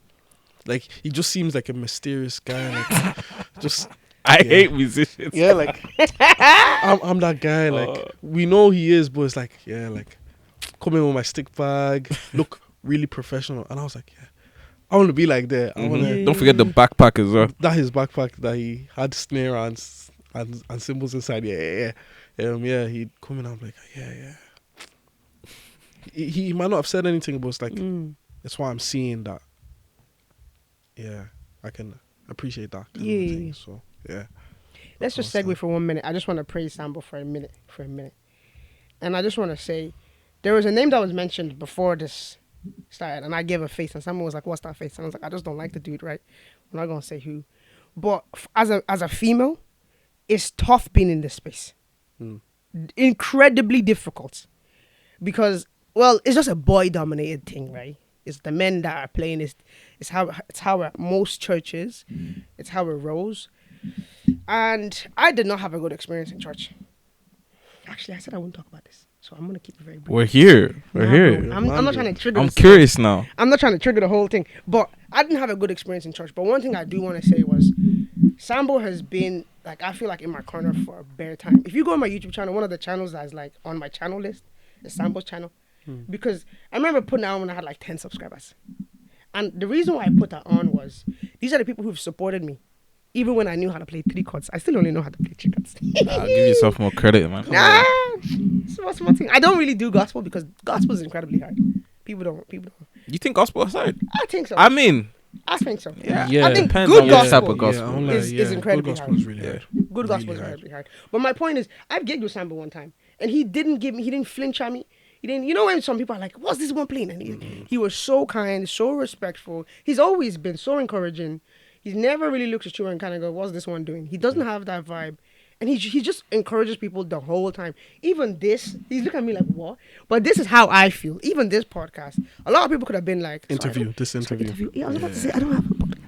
S3: like he just seems like a mysterious guy. Like, just
S2: I hate musicians.
S3: yeah, like I'm that guy. Like we know he is, but it's like like come in with my stick bag, look really professional, and I was like, yeah, I want to be like that. I want to.
S2: Don't forget the backpack as well.
S3: That his backpack that he had snare and cymbals inside. Yeah. He'd come in and I'm like, yeah. He might not have said anything, but it's like that's why I'm seeing that. Yeah, I can appreciate that kind of thing. So yeah.
S1: Let's just segue for 1 minute. I just want to praise Sambo for a minute. And I just want to say, there was a name that was mentioned before this started, and I gave a face, and someone was like, "What's that face?" And I was like, "I just don't like the dude, right? I'm not gonna say who." But as a female, it's tough being in this space. Incredibly difficult, because it's just a boy-dominated thing, right? It's the men that are playing. It's how at most churches, it's how it rolls. And I did not have a good experience in church. Actually, I said I wouldn't talk about this, so I'm gonna keep it very brief.
S2: We're here.
S1: I'm not trying to trigger.
S2: I'm curious now.
S1: I'm not trying to trigger the whole thing, but I didn't have a good experience in church. But one thing I do want to say was, Sambo has been like, I feel like in my corner for a bare time. If you go on my YouTube channel, one of the channels that's like on my channel list is Sambo's channel, because I remember putting it on when I had like 10 subscribers, and the reason why I put that on was these are the people who've supported me. Even when I knew how to play 3 chords, I still only know how to play 3 chords.
S2: Give yourself more credit, man.
S1: Small thing. I don't really do gospel because gospel is incredibly hard. People don't.
S2: You think gospel is hard?
S1: I think so.
S2: I mean,
S1: I think so.
S2: yeah.
S1: I think
S2: Depends
S1: good
S2: on what type
S1: gospel
S2: of gospel.
S1: is incredibly
S3: good gospel
S1: hard.
S3: is really hard.
S1: Good gospel is incredibly hard. But my point is, I've gigged with Sambo one time, and he didn't flinch at me. He didn't. You know when some people are like, "What's this one playing?" And he was so kind, so respectful. He's always been so encouraging. He's never really looked at you and kind of go, "What's this one doing?" He doesn't have that vibe. And he just encourages people the whole time. Even this, he's looking at me like, what? But this is how I feel. Even this podcast. A lot of people could have been like...
S3: Interview.
S1: Yeah, I was about to say, I don't have a podcast.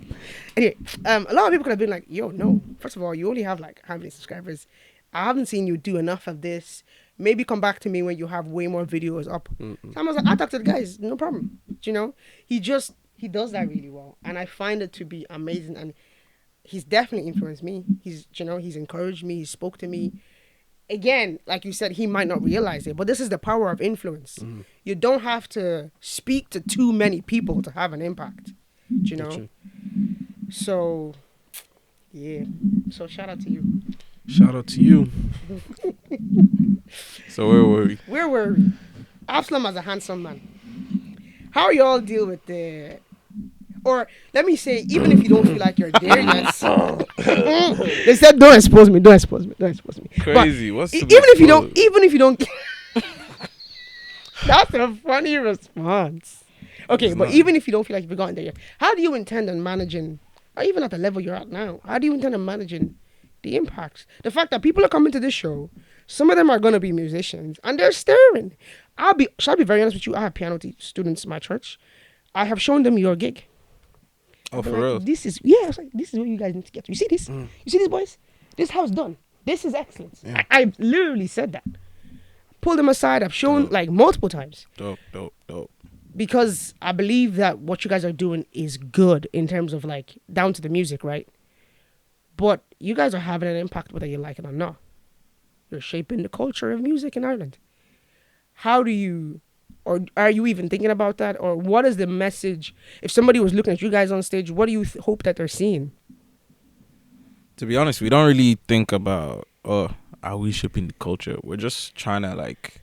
S1: Anyway, a lot of people could have been like, yo, no. First of all, you only have like how many subscribers? I haven't seen you do enough of this. Maybe come back to me when you have way more videos up. Sam was like, I talk to the guys, no problem. You know, he does that really well, and I find it to be amazing. And he's definitely influenced me. He's encouraged me. He spoke to me. Again, like you said, he might not realize it, but this is the power of influence. You don't have to speak to too many people to have an impact. You know. So, yeah. So shout out to you.
S3: Shout out to you.
S2: So where were we?
S1: Where were we? Absalom as a handsome man. How y'all deal with the, or let me say, even if you don't feel like you're there yet. They said, don't expose me.
S2: Crazy. What's the
S1: even if you don't. That's a funny response. Okay, but even if you don't feel like you've gotten there yet, how do you intend on managing, or even at the level you're at now, how do you intend on managing the impacts? The fact that people are coming to this show, some of them are going to be musicians, and they're staring. Shall I be very honest with you? I have piano students in my church. I have shown them your gig.
S2: Oh, for real?
S1: This is what you guys need to get to. You see this? You see this, boys? This is how it's done. This is excellence.
S3: Yeah.
S1: I literally said that. Pulled them aside. I've shown like multiple times.
S2: Dope.
S1: Because I believe that what you guys are doing is good in terms of like down to the music, right? But you guys are having an impact whether you like it or not. You're shaping the culture of music in Ireland. How do you, or are you even thinking about that? Or what is the message? If somebody was looking at you guys on stage, what do you hope that they're seeing?
S2: To be honest, we don't really think about, are we shaping the culture? We're just trying to like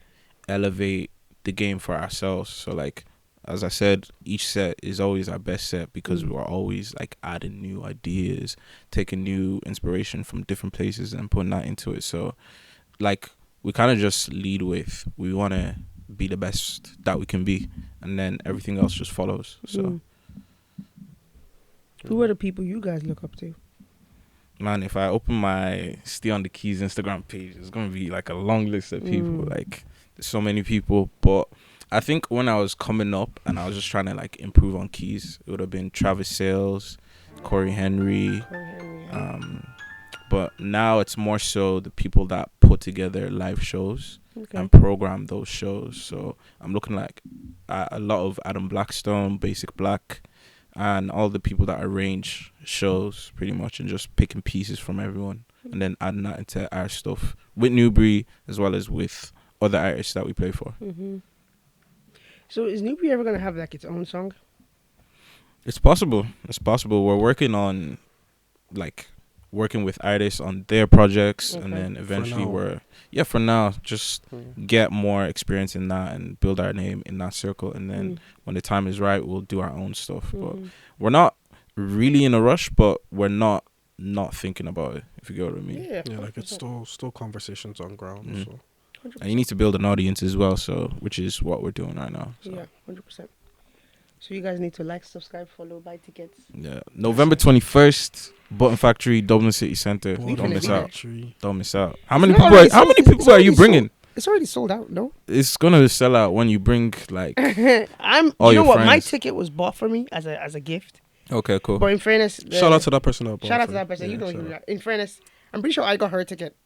S2: elevate the game for ourselves. So like, as I said, each set is always our best set because we're always like adding new ideas, taking new inspiration from different places and putting that into it. So like we kind of just lead with, we want to be the best that we can be, and then everything else just follows. So
S1: who are the people you guys look up to?
S2: Man, if I open my Stay on the Keys Instagram page, it's going to be like a long list of people. Like there's so many people, but I think when I was coming up and I was just trying to like improve on keys, it would have been Travis Sales, Corey Henry. But now it's more so the people that put together live shows and program those shows. So I'm looking like a lot of Adam Blackstone, Basic Black, and all the people that arrange shows pretty much, and just picking pieces from everyone and then adding that into our stuff with Neubri as well as with other artists that we play for.
S1: So is Neubri ever going to have like its own song?
S2: It's possible. We're working on like working with artists on their projects, and then eventually for now just get more experience in that and build our name in that circle, and then when the time is right we'll do our own stuff. But we're not really in a rush, but we're not thinking about it, if you get what I mean.
S3: Yeah, like it's still conversations on ground. So
S1: 100%.
S2: And you need to build an audience as well, so which is what we're doing right now. So.
S1: Yeah, 100%. So you guys need to like, subscribe, follow, buy tickets.
S2: Yeah, November 21st, Button Factory, Dublin City Centre.
S1: Don't
S2: Don't miss out.
S3: Factory.
S2: Don't miss out. How many people are you bringing?
S1: It's already sold out, no?
S2: It's gonna sell out when you bring like all
S1: you
S2: your
S1: know what?
S2: friends.
S1: My ticket was bought for me as a gift.
S2: Okay, cool.
S1: But in fairness,
S3: Shout out to that person.
S1: shout out to that person. You know who you are. In fairness, I'm pretty sure I got her ticket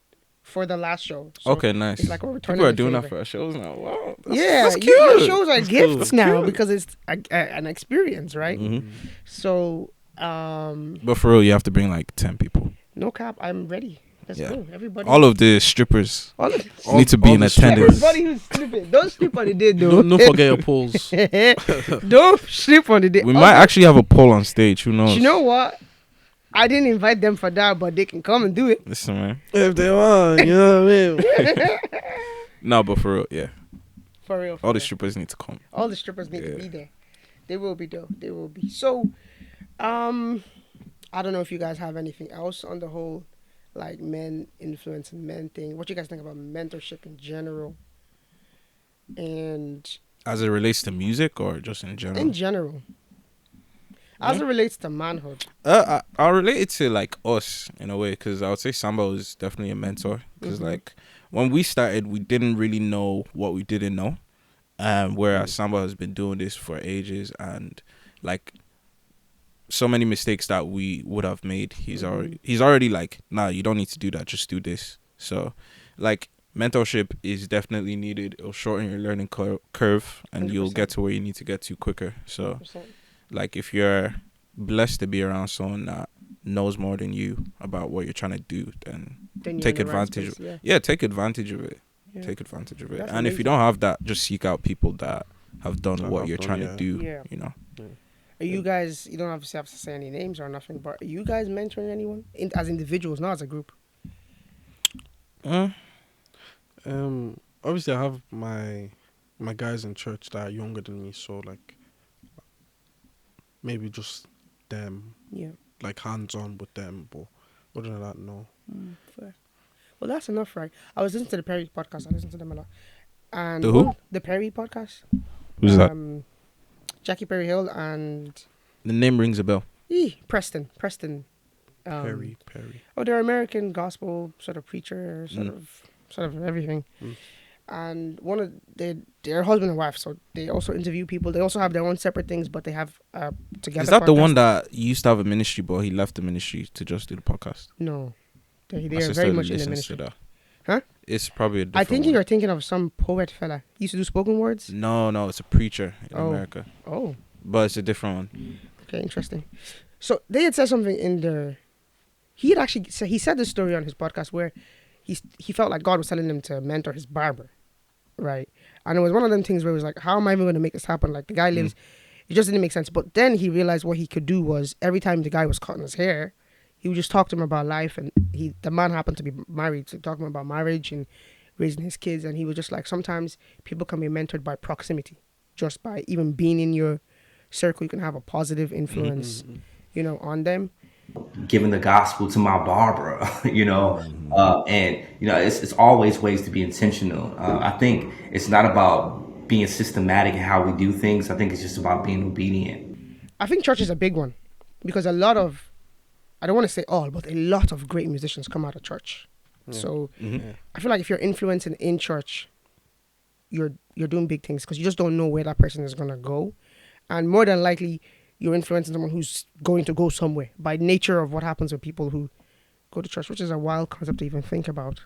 S1: for the last show. So
S2: Okay, nice.
S1: it's like we're returning
S2: People are
S1: the
S2: doing that
S1: favor.
S2: for our shows now. Wow.
S1: Yeah,
S2: that's
S1: your
S2: cute.
S1: shows are
S2: That's
S1: gifts
S2: cool.
S1: now because it's an experience, right?
S2: Mhm.
S1: So,
S2: But for real, you have to bring like 10 people.
S1: no cap, I'm ready. Let's
S2: Yeah.
S1: go, everybody.
S2: All of the strippers
S1: All of
S2: need to be
S3: all
S2: in
S3: the
S2: attendance.
S1: everybody who's sleeping, don't sleep on the day, though.
S3: Don't forget your polls.
S1: Don't sleep on the day.
S2: We might actually have a poll on stage. Who knows?
S1: You know what? I didn't invite them for that, but they can come and do it.
S2: Listen, man.
S3: If they want, you know what I mean.
S2: No, but for real, yeah.
S1: For real.
S2: All the strippers need to come.
S1: All the strippers need to
S2: Yeah.
S1: be there. They will be though. They will be. So, I don't know if you guys have anything else on the whole, like men influencing men thing. What you guys think about mentorship in general? And
S2: As it relates to music or just in general?
S1: in general, as it relates to manhood.
S2: I'll relate it to like us in a way, because I would say Samba was definitely a mentor, because like when we started we didn't really know what we didn't know, whereas Samba has been doing this for ages, and like so many mistakes that we would have made, he's already like, nah, you don't need to do that, just do this. So like mentorship is definitely needed. It'll shorten your learning curve, and you'll
S1: 100%.
S2: get to where you need to get to quicker. So,
S1: 100%.
S2: like, if you're blessed to be around someone that knows more than you about what you're trying to do, then
S1: Then you're
S2: take
S1: in the right
S2: advantage.
S1: space, yeah.
S2: Take advantage of it.
S1: Yeah.
S2: Take advantage of it.
S1: That's
S2: And if you
S1: amazing.
S2: don't have that, just seek out people that have done
S3: That
S2: what
S3: have
S2: you're
S3: done,
S2: trying
S3: yeah.
S2: to do.
S1: Yeah.
S2: You know.
S1: Are you guys? You don't obviously have to say any names or nothing, but are you guys mentoring anyone as individuals, not as a group?
S3: Obviously I have my guys in church that are younger than me, so like maybe just them,
S1: Yeah.
S3: like hands on with them, but other than that, no.
S1: Fair. Well, that's enough, right? I was listening to the Perry podcast. I listen to them a lot. And
S2: The who?
S1: The Perry podcast.
S2: Who's that?
S1: Jackie Perry Hill and
S2: The name rings a bell.
S1: Preston.
S3: Perry.
S1: Oh, they're American gospel sort of preacher, sort of everything.
S3: Mm.
S1: And one of they're husband and wife, so they also interview people. They also have their own separate things, but they have together.
S2: Is that the
S1: podcast.
S2: one that used to have a ministry, but he left the ministry to just do the podcast?
S1: No,
S2: My
S1: they are
S2: sister
S1: very much in the
S2: listens
S1: ministry.
S2: to that.
S1: Huh?
S2: It's probably a different
S1: I think
S2: one.
S1: you're thinking of some poet fella. He used to do spoken words.
S2: No, it's a preacher in
S1: Oh.
S2: America.
S1: Oh,
S2: But it's a different one.
S1: okay, interesting. So they had said something in there. He had actually said, he said this story on his podcast where he felt like God was telling him to mentor his barber, right? And it was one of them things where it was like, how am I even going to make this happen? Like the guy lives, it just didn't make sense. But then he realized what he could do was every time the guy was cutting his hair, he would just talk to him about life. And the man happened to be married, so talking about marriage and raising his kids. And he was just like, sometimes people can be mentored by proximity, just by even being in your circle. You can have a positive influence, on them.
S7: Giving the gospel to my barber, and it's always ways to be intentional. I think it's not about being systematic in how we do things. I think it's just about being obedient.
S1: I think church is a big one because a lot of, I don't want to say all, but a lot of great musicians come out of church. So I feel like if you're influencing in church, you're doing big things because you just don't know where that person is going to go. And more than likely, you're influencing someone who's going to go somewhere by nature of what happens with people who go to church, which is a wild concept to even think about.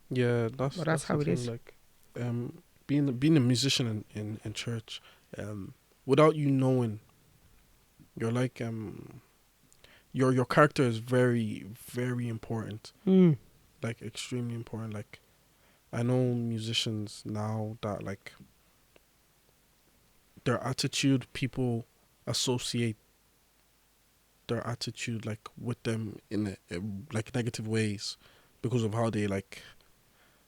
S3: Yeah, that's
S1: how
S3: the
S1: it
S3: thing,
S1: is.
S3: Like, being a musician in church, without you knowing, you're like your character is very, very important. Like extremely important. Like I know musicians now that like their attitude, people associate their attitude like with them in like negative ways because of how they like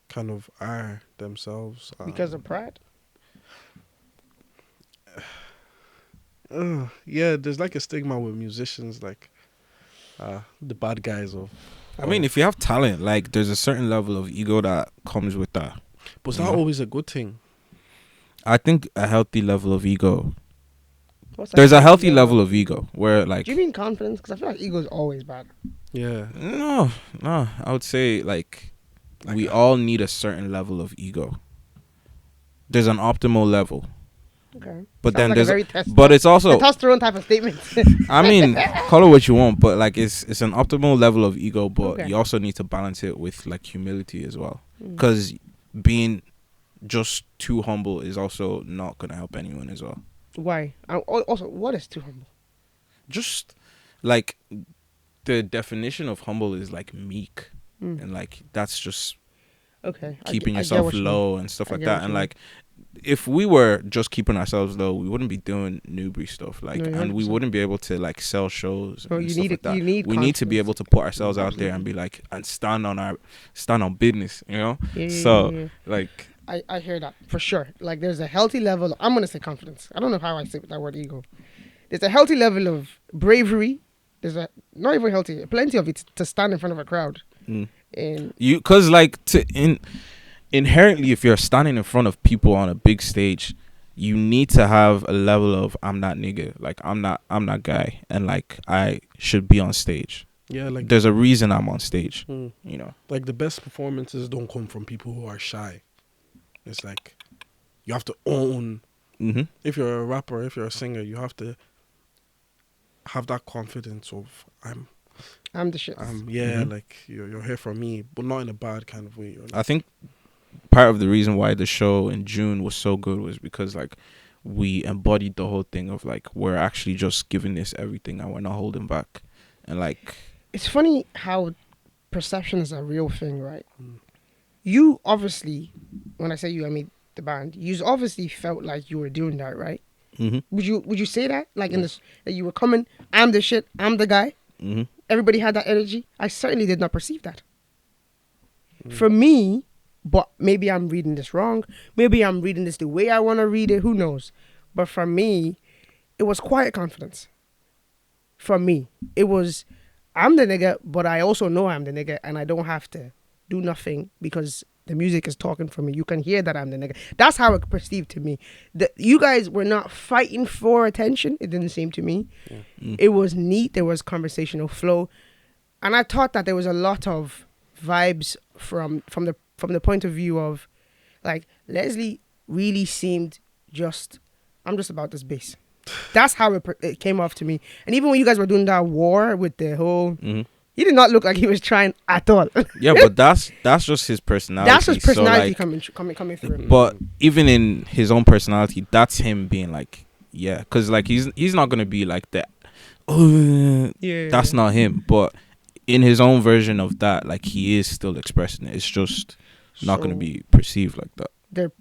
S3: kind of are themselves.
S1: Because of pride?
S3: Yeah, there's like a stigma with musicians, like the bad guys of.
S2: I mean, if you have talent, like there's a certain level of ego that comes with that.
S3: But it's not always a good thing.
S2: I think a healthy level of ego.
S1: What's
S2: There's
S1: that?
S2: a healthy level of ego where like.
S1: Do you mean confidence? Because I feel like ego is always bad.
S3: Yeah.
S2: No. I would say like we all need a certain level of ego. There's an optimal level.
S1: Okay.
S2: But
S1: Sounds
S2: then
S1: like
S2: there's
S1: a very
S2: but it's also
S1: testosterone type of statement.
S2: I mean, call it what you want, but like it's an optimal level of ego, but
S1: Okay.
S2: you also need to balance it with like humility as well. Because being just too humble is also not gonna help anyone as well.
S1: Why? Also, what is too humble?
S2: Just like the definition of humble is like meek, and like that's just
S1: Okay.
S2: keeping
S1: I get
S2: yourself
S1: what you mean.
S2: low and stuff
S1: I
S2: like
S1: get
S2: that.
S1: what
S2: And
S1: you mean.
S2: like, if we were just keeping ourselves low, we wouldn't be doing Neubri stuff. Like,
S1: No,
S2: and we
S1: 100%.
S2: wouldn't be able to like sell shows
S1: No,
S2: and
S1: you
S2: stuff
S1: need
S2: like
S1: it-
S2: that.
S1: you need
S2: We need to be
S1: confidence.
S2: able to put ourselves out there and be like, and stand on business, you know.
S1: Yeah,
S2: So like,
S1: I hear that for sure. Like there's a healthy level. I'm gonna say confidence. I don't know how I say that word ego. There's a healthy level of bravery. There's a not even healthy, plenty of it to stand in front of a crowd. And
S2: because like inherently, if you're standing in front of people on a big stage, you need to have a level of I'm that nigga, like I'm that guy, and like I should be on stage.
S3: Yeah, like
S2: There's a reason I'm on stage, you know.
S3: like the best performances don't come from people who are shy. It's like you have to own. If you're a rapper, if you're a singer, you have to have that confidence of
S1: I'm the shit.
S3: like you're here for me, but not in a bad kind of way.
S2: I think part of the reason why the show in June was so good was because like we embodied the whole thing of like we're actually just giving this everything and we're not holding back. And like
S1: It's funny how perception is a real thing, right? You obviously, when I say you, I mean the band. You obviously felt like you were doing that, right? Would you say that like in this that you were coming? I'm the shit. I'm the guy. Everybody had that energy. I certainly did not perceive that. For me, but maybe I'm reading this wrong. Maybe I'm reading this the way I want to read it. Who knows? But for me, it was quiet confidence. For me, it was, I'm the nigga, but I also know I'm the nigga, and I don't have to do nothing because the music is talking for me. You can hear that I'm the nigga. That's how it perceived to me. You guys were not fighting for attention. It didn't seem to me. It was neat. There was conversational flow, and I thought that there was a lot of vibes from the point of view of, like, Leslie really seemed just, I'm just about this bass. That's how it came off to me. And even when you guys were doing that war with the whole, he did not look like he was trying at all.
S2: yeah, but that's just his personality.
S1: That's his personality
S2: so, like,
S1: coming through.
S2: But even in his own personality, that's him being like, yeah, because like he's not gonna be like that. That's not him. But in his own version of that, like he is still expressing it. It's just not gonna be perceived like that.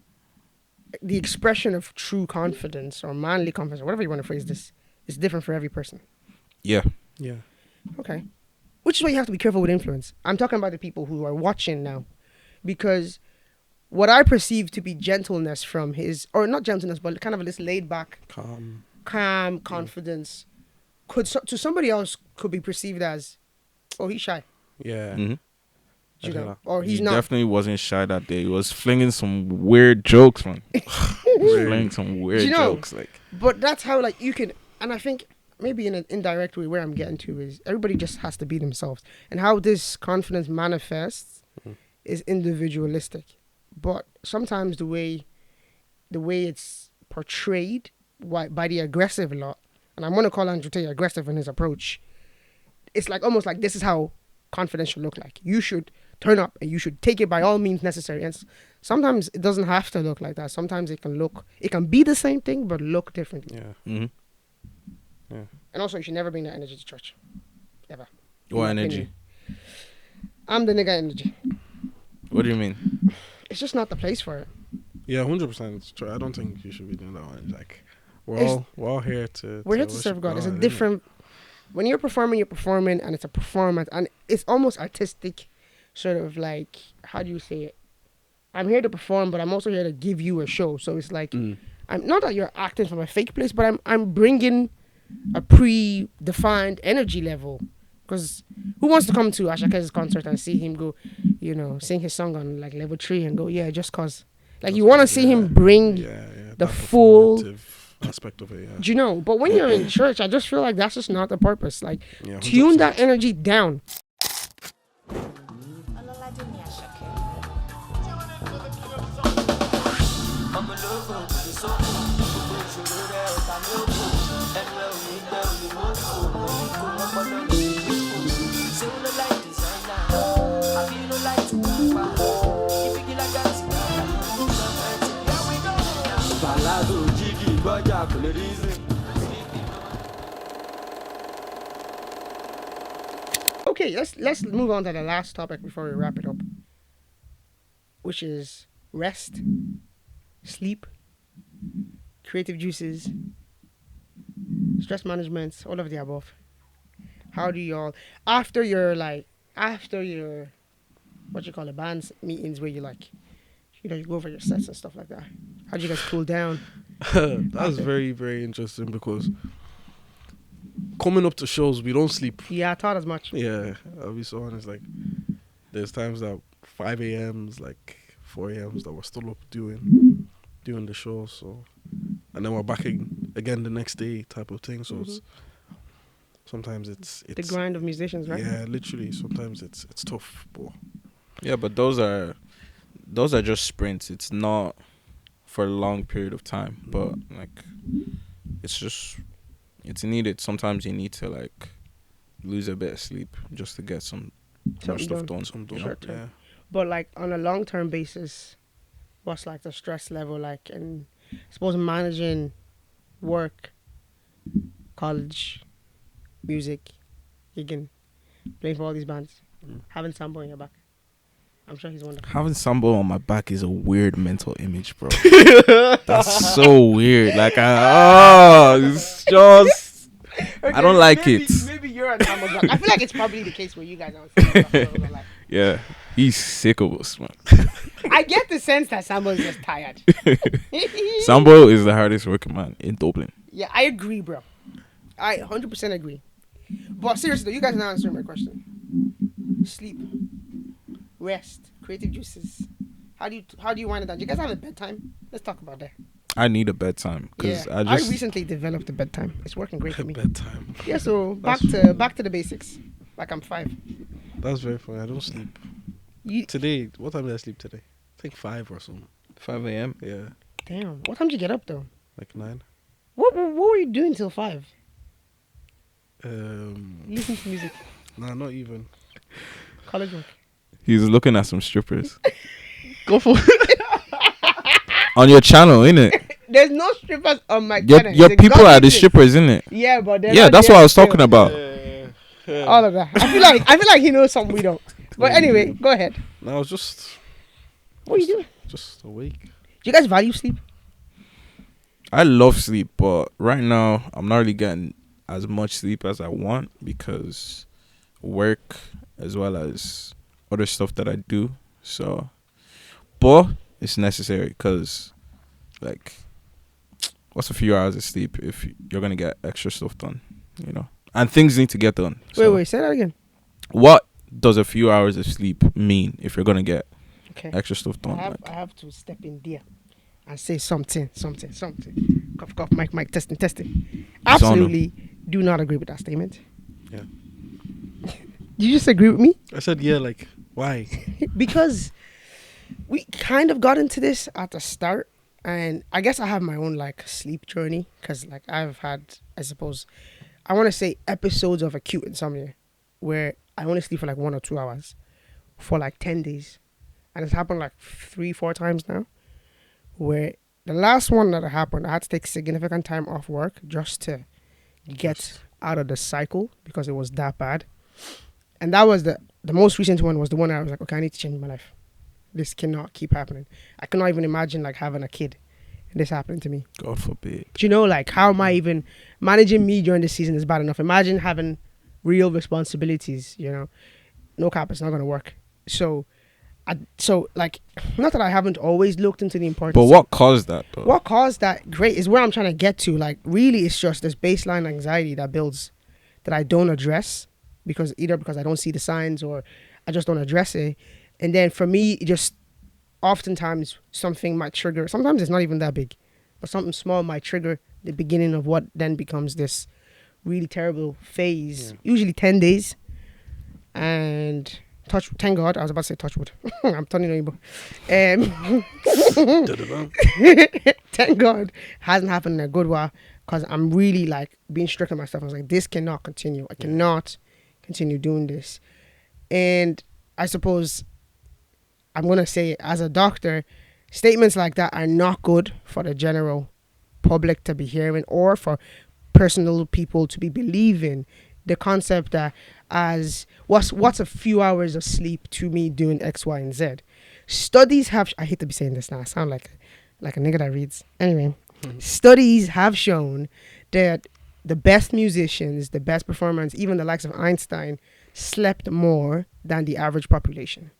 S1: The expression of true confidence or manly confidence, or whatever you want to phrase this, is different for every person.
S2: Yeah.
S1: Okay. Which is why you have to be careful with influence. I'm talking about the people who are watching now. Because what I perceive to be gentleness from his, or not gentleness, but kind of this laid back, calm confidence, to somebody else could be perceived as, oh, he's shy.
S3: Yeah.
S1: You know, or
S2: He
S1: he's not.
S2: definitely wasn't shy that day. He was flinging some weird jokes, man. Flinging some weird jokes, like.
S1: But that's how, like, you can, and I think maybe in an indirect way where I'm getting to is everybody just has to be themselves, and how this confidence manifests is individualistic. But sometimes the way it's portrayed by the aggressive lot, and I'm gonna call Andrew Tate aggressive in his approach. It's like almost like this is how confidence should look like. You should turn up and you should take it by all means necessary. And sometimes it doesn't have to look like that. Sometimes it can be the same thing but look differently.
S3: Yeah.
S1: And also, you should never bring that energy to church, ever.
S2: What
S1: In my
S2: energy?
S1: opinion. I'm the nigga energy.
S2: What do you mean?
S1: It's just not the place for it.
S3: Yeah, 100%. True. I don't think you should be doing that one. Like, we're all here to.
S1: We're here to serve
S3: worship
S1: God. It's a
S3: innit?
S1: different. When you're performing, and it's a performance, and it's almost artistic, sort of like, how do you say it? I'm here to perform, but I'm also here to give you a show. So it's like, I'm not that you're acting from a fake place, but I'm bringing a predefined energy level. Because who wants to come to Ashake's concert and see him go, sing his song on like level 3 and go, yeah, just cause. Like, you want to see him bring the full
S3: aspect of it. Yeah.
S1: Do you know? But when you're in church, I just feel like that's just not the purpose. Like, tune that energy down. Okay, let's move on to the last topic before we wrap it up, which is rest, sleep, creative juices, stress management, all of the above. How do y'all, after your what you call it, bands meetings where you like, you go over your sets and stuff like that, how do you guys cool down?
S3: That's very, very interesting because coming up to shows, we don't sleep.
S1: Yeah, I thought as much.
S3: Yeah, I'll be so honest. Like, there's times that 5 a.m.s, like 4 a.m.s that we're still up doing the show. So, and then we're back again the next day, type of thing. So it's sometimes it's
S1: the grind of musicians, right?
S3: Yeah, literally. Sometimes it's tough, but
S2: Yeah, but those are just sprints. It's not for a long period of time, but like it's needed. Sometimes you need to like lose a bit of sleep just to get some more stuff done.
S1: But like on a long-term basis, what's like the stress level like, and I suppose managing work, college, music, gigging, playing for all these bands, having Sambo in your back. I'm sure he's wonderful.
S2: Having Sambo on my back is a weird mental image, bro. That's so weird. Like, it's just, I don't like
S1: maybe,
S2: it.
S1: Maybe you're on Sambo's back. I feel like it's probably the case where you guys are on Sambo's back. Like,
S2: Yeah, he's sick of us, man.
S1: I get the sense that Sambo is just tired.
S2: Sambo is the hardest working man in Dublin.
S1: Yeah, I agree, bro. I 100% agree. But seriously, though, you guys are not answering my question. Sleep, rest, creative juices. How do you wind it down? Do you guys have a bedtime? Let's talk about that.
S2: I need a bedtime because
S1: Yeah, I recently developed a bedtime. It's working great for me.
S3: Bedtime.
S1: Yeah, so back to the basics. Like I'm 5.
S3: That's very funny. I don't sleep. Today, what time did I sleep today? I think 5 or something.
S2: 5 a.m.
S3: Yeah,
S1: Damn. What time did you get up though?
S3: like 9.
S1: What were you doing till 5? Listen to music,
S3: Nah, not even.
S1: college work.
S2: He's looking at some strippers
S3: Go for it.
S2: on your channel, innit?
S1: There's no strippers on my
S2: Your
S1: channel.
S2: your
S1: It's a
S2: people are the
S1: godly
S2: strippers, innit?
S1: place. Yeah, but they're
S2: Yeah,
S1: not
S2: that's
S1: there
S2: what I was
S1: still.
S2: talking about.
S1: All of that. I feel like he knows something we don't. But anyway, go ahead.
S3: No, I was just
S1: What are you doing?
S3: just awake.
S1: Do you guys value sleep?
S2: I love sleep, but right now I'm not really getting as much sleep as I want because work as well as other stuff that I do. So, but it's necessary because, like, what's a few hours of sleep if you're gonna get extra stuff done, you know? And things need to get done. So
S1: Wait, say that again.
S2: what does a few hours of sleep mean if you're gonna get
S1: Okay.
S2: extra stuff done?
S1: I
S2: Like,
S1: have to step in there and say something. Cough, mic, testing. Absolutely do not agree with that statement.
S3: Yeah.
S1: You just agree with me?
S3: I said, yeah, like, why?
S1: Because we kind of got into this at the start, and I guess I have my own like sleep journey because like I've had, I suppose, I want to say episodes of acute insomnia where I only sleep for like 1 or 2 hours for like 10 days, and it's happened like 3-4 times now. Where the last one that happened, I had to take significant time off work just to get out of the cycle because it was that bad. And that was the most recent one was the one I was like, okay, I need to change my life. This cannot keep happening. I cannot even imagine like having a kid and this happening to me.
S2: God forbid.
S1: Do you know, like, how am I even managing me during the season is bad enough. Imagine having real responsibilities, you know. No cap, it's not going to work. So, like, not that I haven't always looked into the importance.
S2: But what caused that, though?
S1: What caused that, great, is where I'm trying to get to. Like, really, it's just this baseline anxiety that builds that I don't address because I don't see the signs or I just don't address it. And then for me, it just oftentimes something might trigger. Sometimes it's not even that big, but something small might trigger the beginning of what then becomes this really terrible phase. Yeah. Usually 10 days. And thank God, I was about to say touch wood. I'm turning on you. Thank God, hasn't happened in a good while because I'm really like being strict on myself. I was like, this cannot continue. I cannot continue doing this. And I suppose I'm going to say, as a doctor, statements like that are not good for the general public to be hearing or for personal people to be believing. The concept that as what's a few hours of sleep to me doing X, Y, and Z. Studies have, I hate to be saying this now, I sound like a nigga that reads. Anyway, studies have shown that the best musicians, the best performers, even the likes of Einstein, slept more than the average population.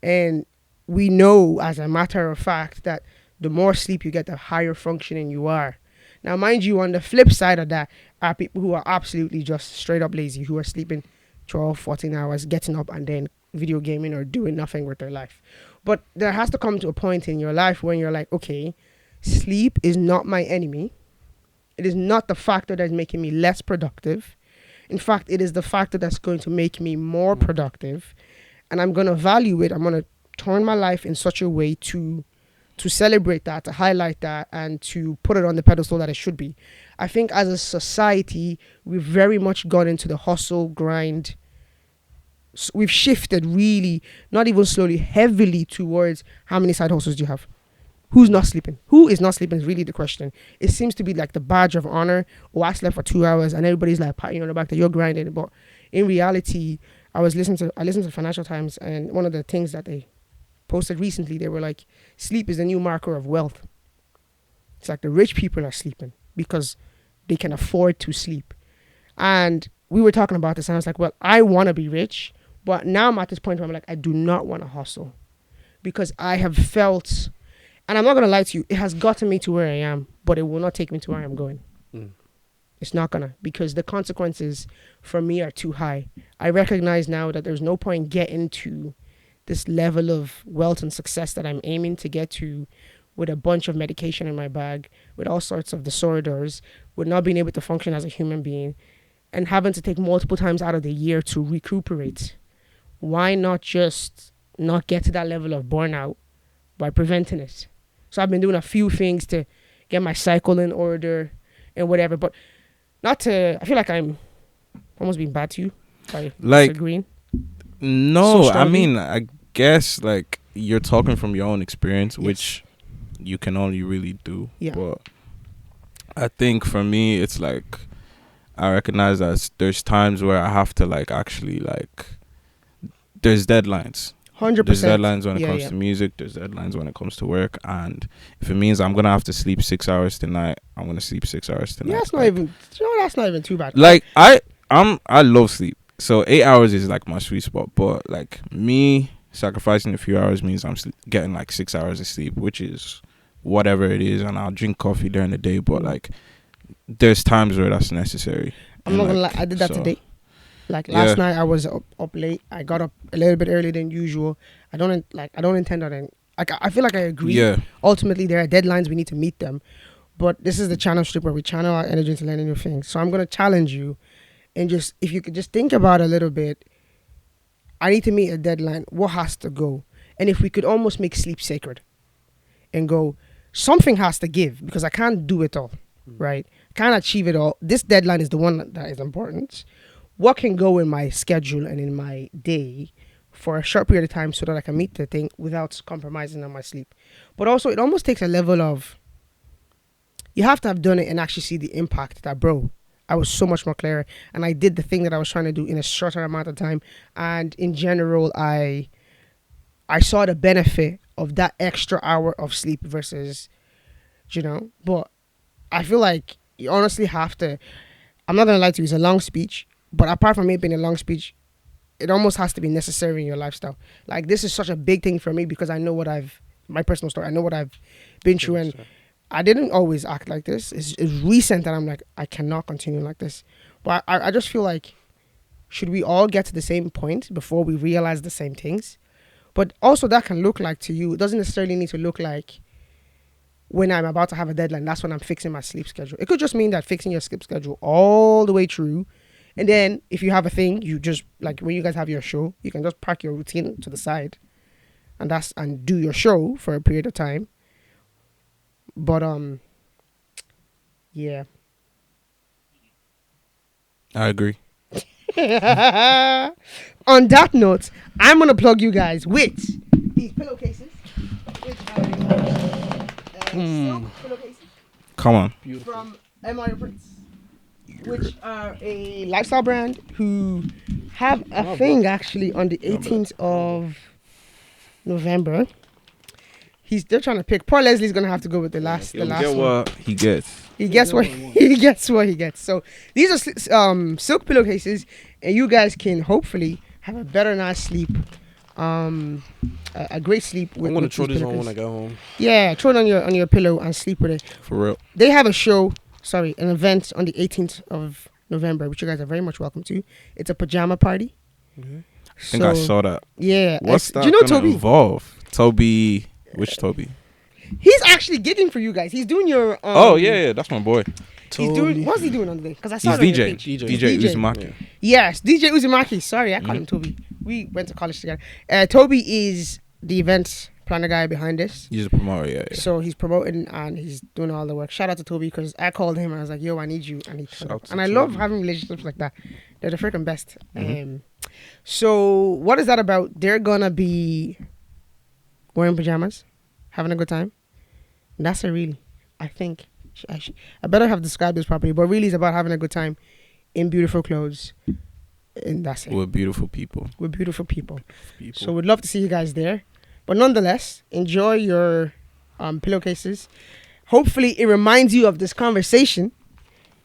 S1: And we know, as a matter of fact, that the more sleep you get, the higher functioning you are. Now, mind you, on the flip side of that are people who are absolutely just straight up lazy, who are sleeping 12, 14 hours, getting up and then video gaming or doing nothing with their life. But there has to come to a point in your life when you're like, okay, sleep is not my enemy. It is not the factor that's making me less productive. In fact, it is the factor that's going to make me more productive. And I'm going to value it. I'm going to turn my life in such a way to celebrate that, to highlight that, and to put it on the pedestal that it should be. I think as a society, we've very much gone into the hustle, grind. We've shifted really, not even slowly, heavily towards how many side hustles do you have? who's not sleeping? Who is not sleeping is really the question. It seems to be like the badge of honor. Oh, I slept for 2 hours, and everybody's like patting you on the back that you're grinding. But in reality, I listened to Financial Times, and one of the things that they posted recently, they were like, sleep is the new marker of wealth. It's like the rich people are sleeping because they can afford to sleep. And we were talking about this, and I was like, well, I want to be rich, but now I'm at this point where I'm like, I do not want to hustle because I have felt, and I'm not going to lie to you, it has gotten me to where I am, but it will not take me to where I'm going. It's not going to, because the consequences for me are too high. I recognize now that there's no point getting to this level of wealth and success that I'm aiming to get to with a bunch of medication in my bag, with all sorts of disorders, with not being able to function as a human being, and having to take multiple times out of the year to recuperate. Why not just not get to that level of burnout by preventing it? So I've been doing a few things to get my cycle in order and whatever, but not to, I feel like I'm almost being bad to you by agreeing.
S2: No,
S1: So
S2: I mean, I guess like you're talking from your own experience,
S1: Yes.
S2: which you can only really do.
S1: Yeah.
S2: But I think for me, it's like I recognize that there's times where I have to like actually like there's deadlines.
S1: 100%.
S2: There's deadlines when it
S1: Yeah,
S2: comes
S1: yeah.
S2: to music. There's deadlines when it comes to work. And if it means I'm gonna have to sleep 6 hours tonight, I'm gonna sleep 6 hours tonight.
S1: Yeah, that's not
S2: Like-
S1: even, that's not even too bad.
S2: like I love sleep. So 8 hours is like my sweet spot. But like me sacrificing a few hours means I'm getting like 6 hours of sleep, which is whatever it is. And I'll drink coffee during the day. But like there's times where that's necessary.
S1: I'm
S2: And,
S1: not gonna
S2: like,
S1: lie, I did that
S2: so-
S1: today. Like
S2: Yeah.
S1: last night, I was up late. I got up a little bit earlier than usual. I don't intend on it. Like I feel like I agree.
S2: Yeah.
S1: Ultimately, there are deadlines. We need to meet them. But this is the channel strip where we channel our energy into learning new things. So I'm gonna challenge you, and just if you could just think about it a little bit. I need to meet a deadline. What has to go? And if we could almost make sleep sacred, and go, something has to give because I can't do it all, right? Can't achieve it all. This deadline is the one that is important. What can go in my schedule and in my day for a short period of time so that I can meet the thing without compromising on my sleep? But also, it almost takes a level of, you have to have done it and actually see the impact that, bro, I was so much more clearer and I did the thing that I was trying to do in a shorter amount of time. And in general, I saw the benefit of that extra hour of sleep versus, but I feel like you honestly have to, I'm not going to lie to you, it's a long speech, but apart from it being a long speech, it almost has to be necessary in your lifestyle. Like, this is such a big thing for me because I know my personal story, I know what I've been through, and I didn't always act like this. It's recent that I'm like, I cannot continue like this. But I just feel like, should we all get to the same point before we realize the same things? But also that can look like to you, it doesn't necessarily need to look like when I'm about to have a deadline, that's when I'm fixing my sleep schedule. It could just mean that fixing your sleep schedule all the way through. And then if you have a thing, you just, like when you guys have your show, you can just park your routine to the side and do your show for a period of time. But yeah.
S2: I agree.
S1: On that note, I'm gonna plug you guys with these pillowcases. Silk pillowcases
S2: Come on.
S1: from MR Prince, which are a lifestyle brand who have a thing actually on the 18th of November. They're trying to pick. Poor Leslie's gonna have to go with the last
S2: Get
S1: one.
S2: what he gets.
S1: He gets what he gets. So these are silk pillowcases, and you guys can hopefully have a better night's sleep, a great sleep. With,
S3: I'm gonna
S1: with
S3: throw
S1: these
S3: this on when
S1: pillowcases.
S3: I get home.
S1: Yeah, throw it on your pillow and sleep with it.
S2: For real.
S1: They have an event on the 18th of November, which you guys are very much welcome to. It's a pajama party.
S3: Mm-hmm.
S2: I think I saw that.
S1: Yeah.
S2: What's that
S1: Do you know
S2: gonna
S1: Toby?
S2: involve? Toby. Which Toby?
S1: He's actually gigging for you guys. He's doing your.
S2: Oh yeah, that's my boy.
S1: He's doing. What's he doing on the day? Because I saw
S2: He's
S1: it on your
S2: DJ.
S1: page.
S2: DJ
S1: DJ.
S2: Uzumaki.
S1: Yes, DJ Uzumaki. Sorry, I call him Toby. We went to college together. Toby is the event planner guy behind this.
S2: He's a promoter. Yeah.
S1: So he's promoting and he's doing all the work. Shout out to Toby because I called him and I was like, "Yo, I need you." And he turned
S2: Shout
S1: up.
S2: to
S1: And I love having relationships like that. They're the freaking best. So what is that about? They're gonna be wearing pajamas, having a good time. That's it, really. I think I better have described this properly, but really, it's about having a good time in beautiful clothes, and that's it.
S2: We're beautiful people.
S1: We're beautiful people. So we'd love to see you guys there. But nonetheless, enjoy your pillowcases. Hopefully, it reminds you of this conversation,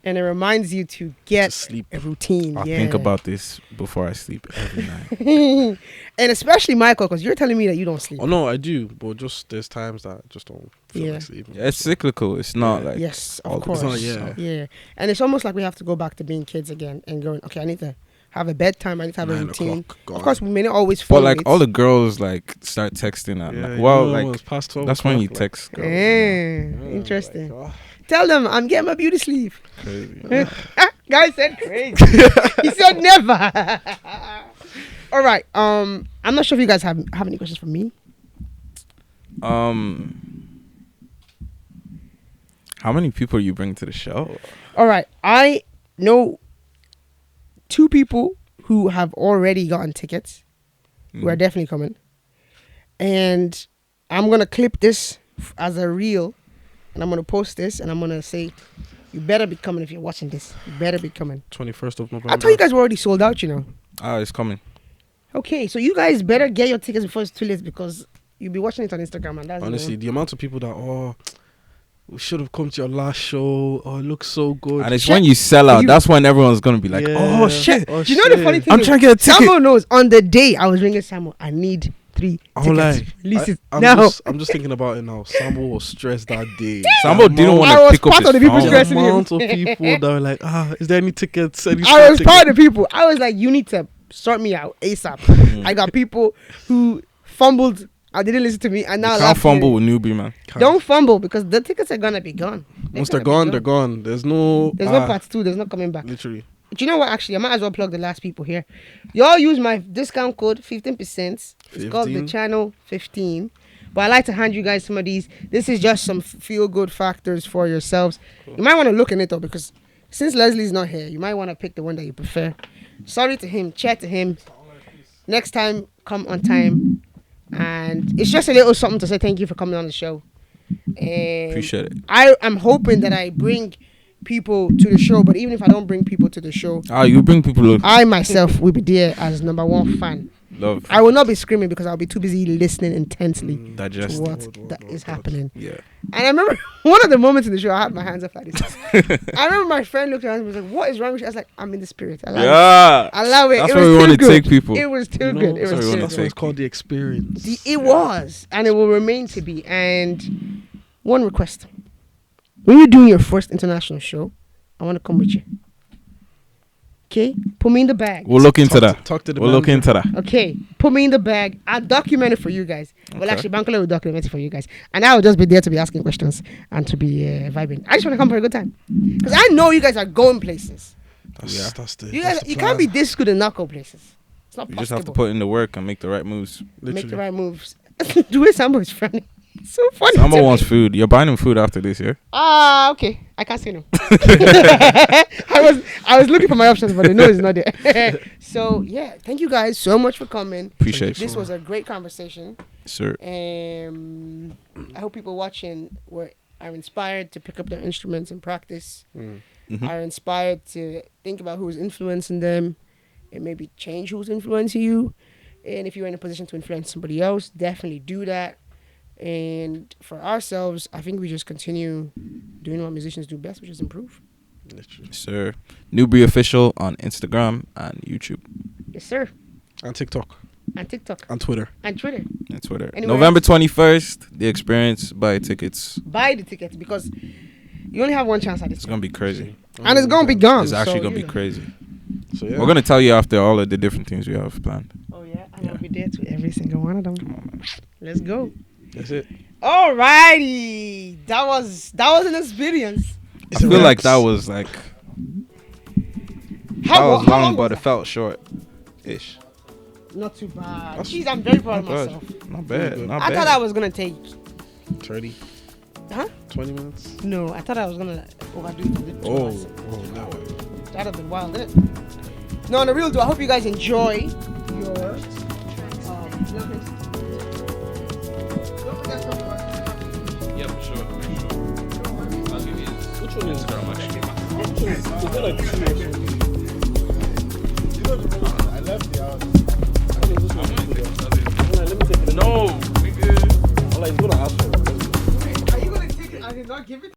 S1: and it reminds you to get
S3: sleep.
S1: a routine.
S2: I
S1: yeah.
S2: think about this before I sleep every night.
S1: And especially Michael, because you're telling me that you don't sleep.
S3: Oh no, I do, but just there's times that I just don't feel like sleeping.
S2: Yeah, it's cyclical. It's not like
S1: Yes,
S2: all
S1: of
S2: the
S1: course.
S2: time.
S1: Yeah. And it's almost like we have to go back to being kids again and going, okay, I need to have a bedtime. I need to have a
S3: 9
S1: routine.
S3: o'clock, gone.
S1: Of course, we may not always
S2: But
S1: follow
S2: like
S1: it.
S2: all the girls like start texting at night.
S3: you
S2: Well,
S3: know,
S2: like
S3: when it's past 12
S2: that's when you
S3: o'clock, like,
S2: text girls.
S1: Interesting.
S3: like,
S1: Tell them I'm getting my beauty sleeve.
S2: Crazy.
S1: Guy said crazy. He said never. All right. I'm not sure if you guys have any questions for me.
S2: How many people you bring to the show?
S1: All right. I know 2 people who have already gotten tickets, who are definitely coming. And I'm going to clip this as a reel, and I'm going to post this, and I'm going to say, you better be coming if you're watching this. You better be coming.
S3: 21st of November.
S1: I thought you guys were already sold out, you know.
S2: It's coming.
S1: Okay, so you guys better get your tickets before it's too late, because you'll be watching it on Instagram, and that's
S3: Honestly, the amount of people that we should have come to your last show. Oh, it looks so good.
S2: And it's when you sell out, that's when everyone's gonna be like,
S3: Yeah.
S2: "Oh shit!"
S1: Do you know the funny thing?
S2: I'm trying to get a ticket.
S1: Samuel knows. On the day I was ringing Samuel, I need 3
S3: I'm
S1: tickets.
S3: like,
S1: Release it
S3: I'm
S1: now.
S3: I'm just thinking about it now. Sambo was stressed that day.
S2: Sambo didn't want
S1: I
S2: to
S1: was
S2: pick up
S1: part
S2: his
S1: of the people
S2: phone.
S1: stressing
S3: The
S1: him.
S3: amount of people that were like, is there any tickets? Any
S1: I was
S3: tickets?
S1: part of the people. I was like, you need to sort me out ASAP. I got people who fumbled. I didn't listen to me, and now
S2: You can't
S1: laughing.
S2: fumble with Neubri, man.
S1: Don't fumble, because the tickets are gonna be gone.
S3: Once they're gone, they're gone. There's no.
S1: There's no part 2. There's no coming back.
S3: Literally.
S1: Do you know what? Actually, I might as well plug the last people here. Y'all use my discount code 15%. It's called the
S3: 15?
S1: channel 15. But I like to hand you guys some of these. This is just some feel good factors for yourselves. You might want to look in it though, because since Leslie's not here, you might want to pick the one that you prefer. Sorry to him. Chat to him. Next time, come on time. And it's just a little something to say thank you for coming on the show. And
S2: Appreciate it.
S1: I am hoping that I bring people to the show, but even if I don't bring people to the show,
S2: You bring people.
S1: I myself will be there as number 1 fan.
S2: Love.
S1: I will not be screaming, because I'll be too busy listening intensely to
S2: Digest.
S1: what is happening.
S2: Yeah.
S1: And I remember one of the moments in the show, I had my hands up like this. I remember my friend looked around and was like, "What is wrong with you?" I was like, "I'm in the spirit. Allow it.
S2: Yeah.
S1: Allow it."
S2: That's
S1: it
S2: where
S1: was
S2: we
S1: too
S2: want to
S1: good.
S2: take people.
S1: It was too
S3: You know,
S1: good. It
S2: that's
S1: was
S2: what we
S1: too
S2: wanna
S1: good.
S3: That's what it's called, the experience.
S1: It was, and it will remain to be. And one request: when you're doing your first international show, I want to come with you. Okay, put me in the bag.
S2: We'll look into that.
S3: Talk to the
S2: We'll look
S3: manager.
S2: into that.
S1: Okay, put me in the bag. I'll document it for you guys. Well,
S2: Okay.
S1: actually, Bankole will document it for you guys. And I will just be there to be asking questions and to be vibing. I just want to come for a good time. Because I know you guys are going places.
S3: That's the.
S1: You
S3: that's
S1: guys,
S3: the
S1: you
S3: plan.
S1: can't be this good and not go places. It's not
S2: You
S1: possible.
S2: just have to put in the work and make the right moves.
S1: Make
S3: Literally.
S1: the right moves. The way Sambo is funny. It's so funny.
S2: Sambo
S1: to
S2: wants
S1: me.
S2: food. You're buying him food after this, yeah?
S1: Okay. I can't say no. I was looking for my options, but no, it's not there. So yeah, thank you guys so much for coming.
S2: Appreciate
S1: This
S2: it,
S1: was a great conversation.
S2: sir.
S1: I hope people watching are inspired to pick up their instruments and practice. Are inspired to think about who's influencing them, and maybe change who's influencing you. And if you're in a position to influence somebody else, definitely do that. And for ourselves, I think we just continue doing what musicians do best, which is improve.
S3: Literally.
S2: Sir. neubriofficial on Instagram and YouTube
S1: Yes, sir.
S3: And TikTok.
S1: And TikTok.
S3: And Twitter.
S1: And Twitter.
S2: and Twitter.
S1: Anywhere
S2: November
S1: else?
S2: 21st, The Experience. Buy tickets.
S1: Buy the tickets, because you only have one chance at this.
S2: It's going to be crazy.
S1: And it's going to be gone.
S2: It's actually
S1: so,
S2: going to
S1: you
S2: be
S1: know.
S2: crazy.
S3: So yeah.
S2: We're going to tell you after all of the different things we have planned.
S1: Oh, yeah. And I'll be there to every single one of them.
S2: Come on, man.
S1: Let's go.
S3: That's it.
S1: Alrighty. That was an experience.
S2: I feel like that was like... That was
S1: how
S2: long, but
S1: was
S2: it felt short-ish.
S1: that? Not too bad. Jeez, I'm very proud of
S2: Not
S1: myself.
S2: bad. Not bad. Not
S1: I
S2: bad.
S1: thought I was going to take...
S3: 30.
S1: Huh?
S3: 20 minutes.
S1: No, I thought I was going to overdo it. a bit too
S3: Oh,
S1: much.
S3: no.
S1: That'd have been wild, didn't it? No, on the real though, I hope you guys enjoy your... Don't forget to-
S2: Yeah, for sure.
S3: one is
S2: Instagram actually.
S3: it's been like 2 years.
S8: I left the house.
S3: I think this one is good. Let me take it.
S2: No, we good.
S3: I'm like, he's gonna ask for it.
S1: Are you gonna take it? I did not give it.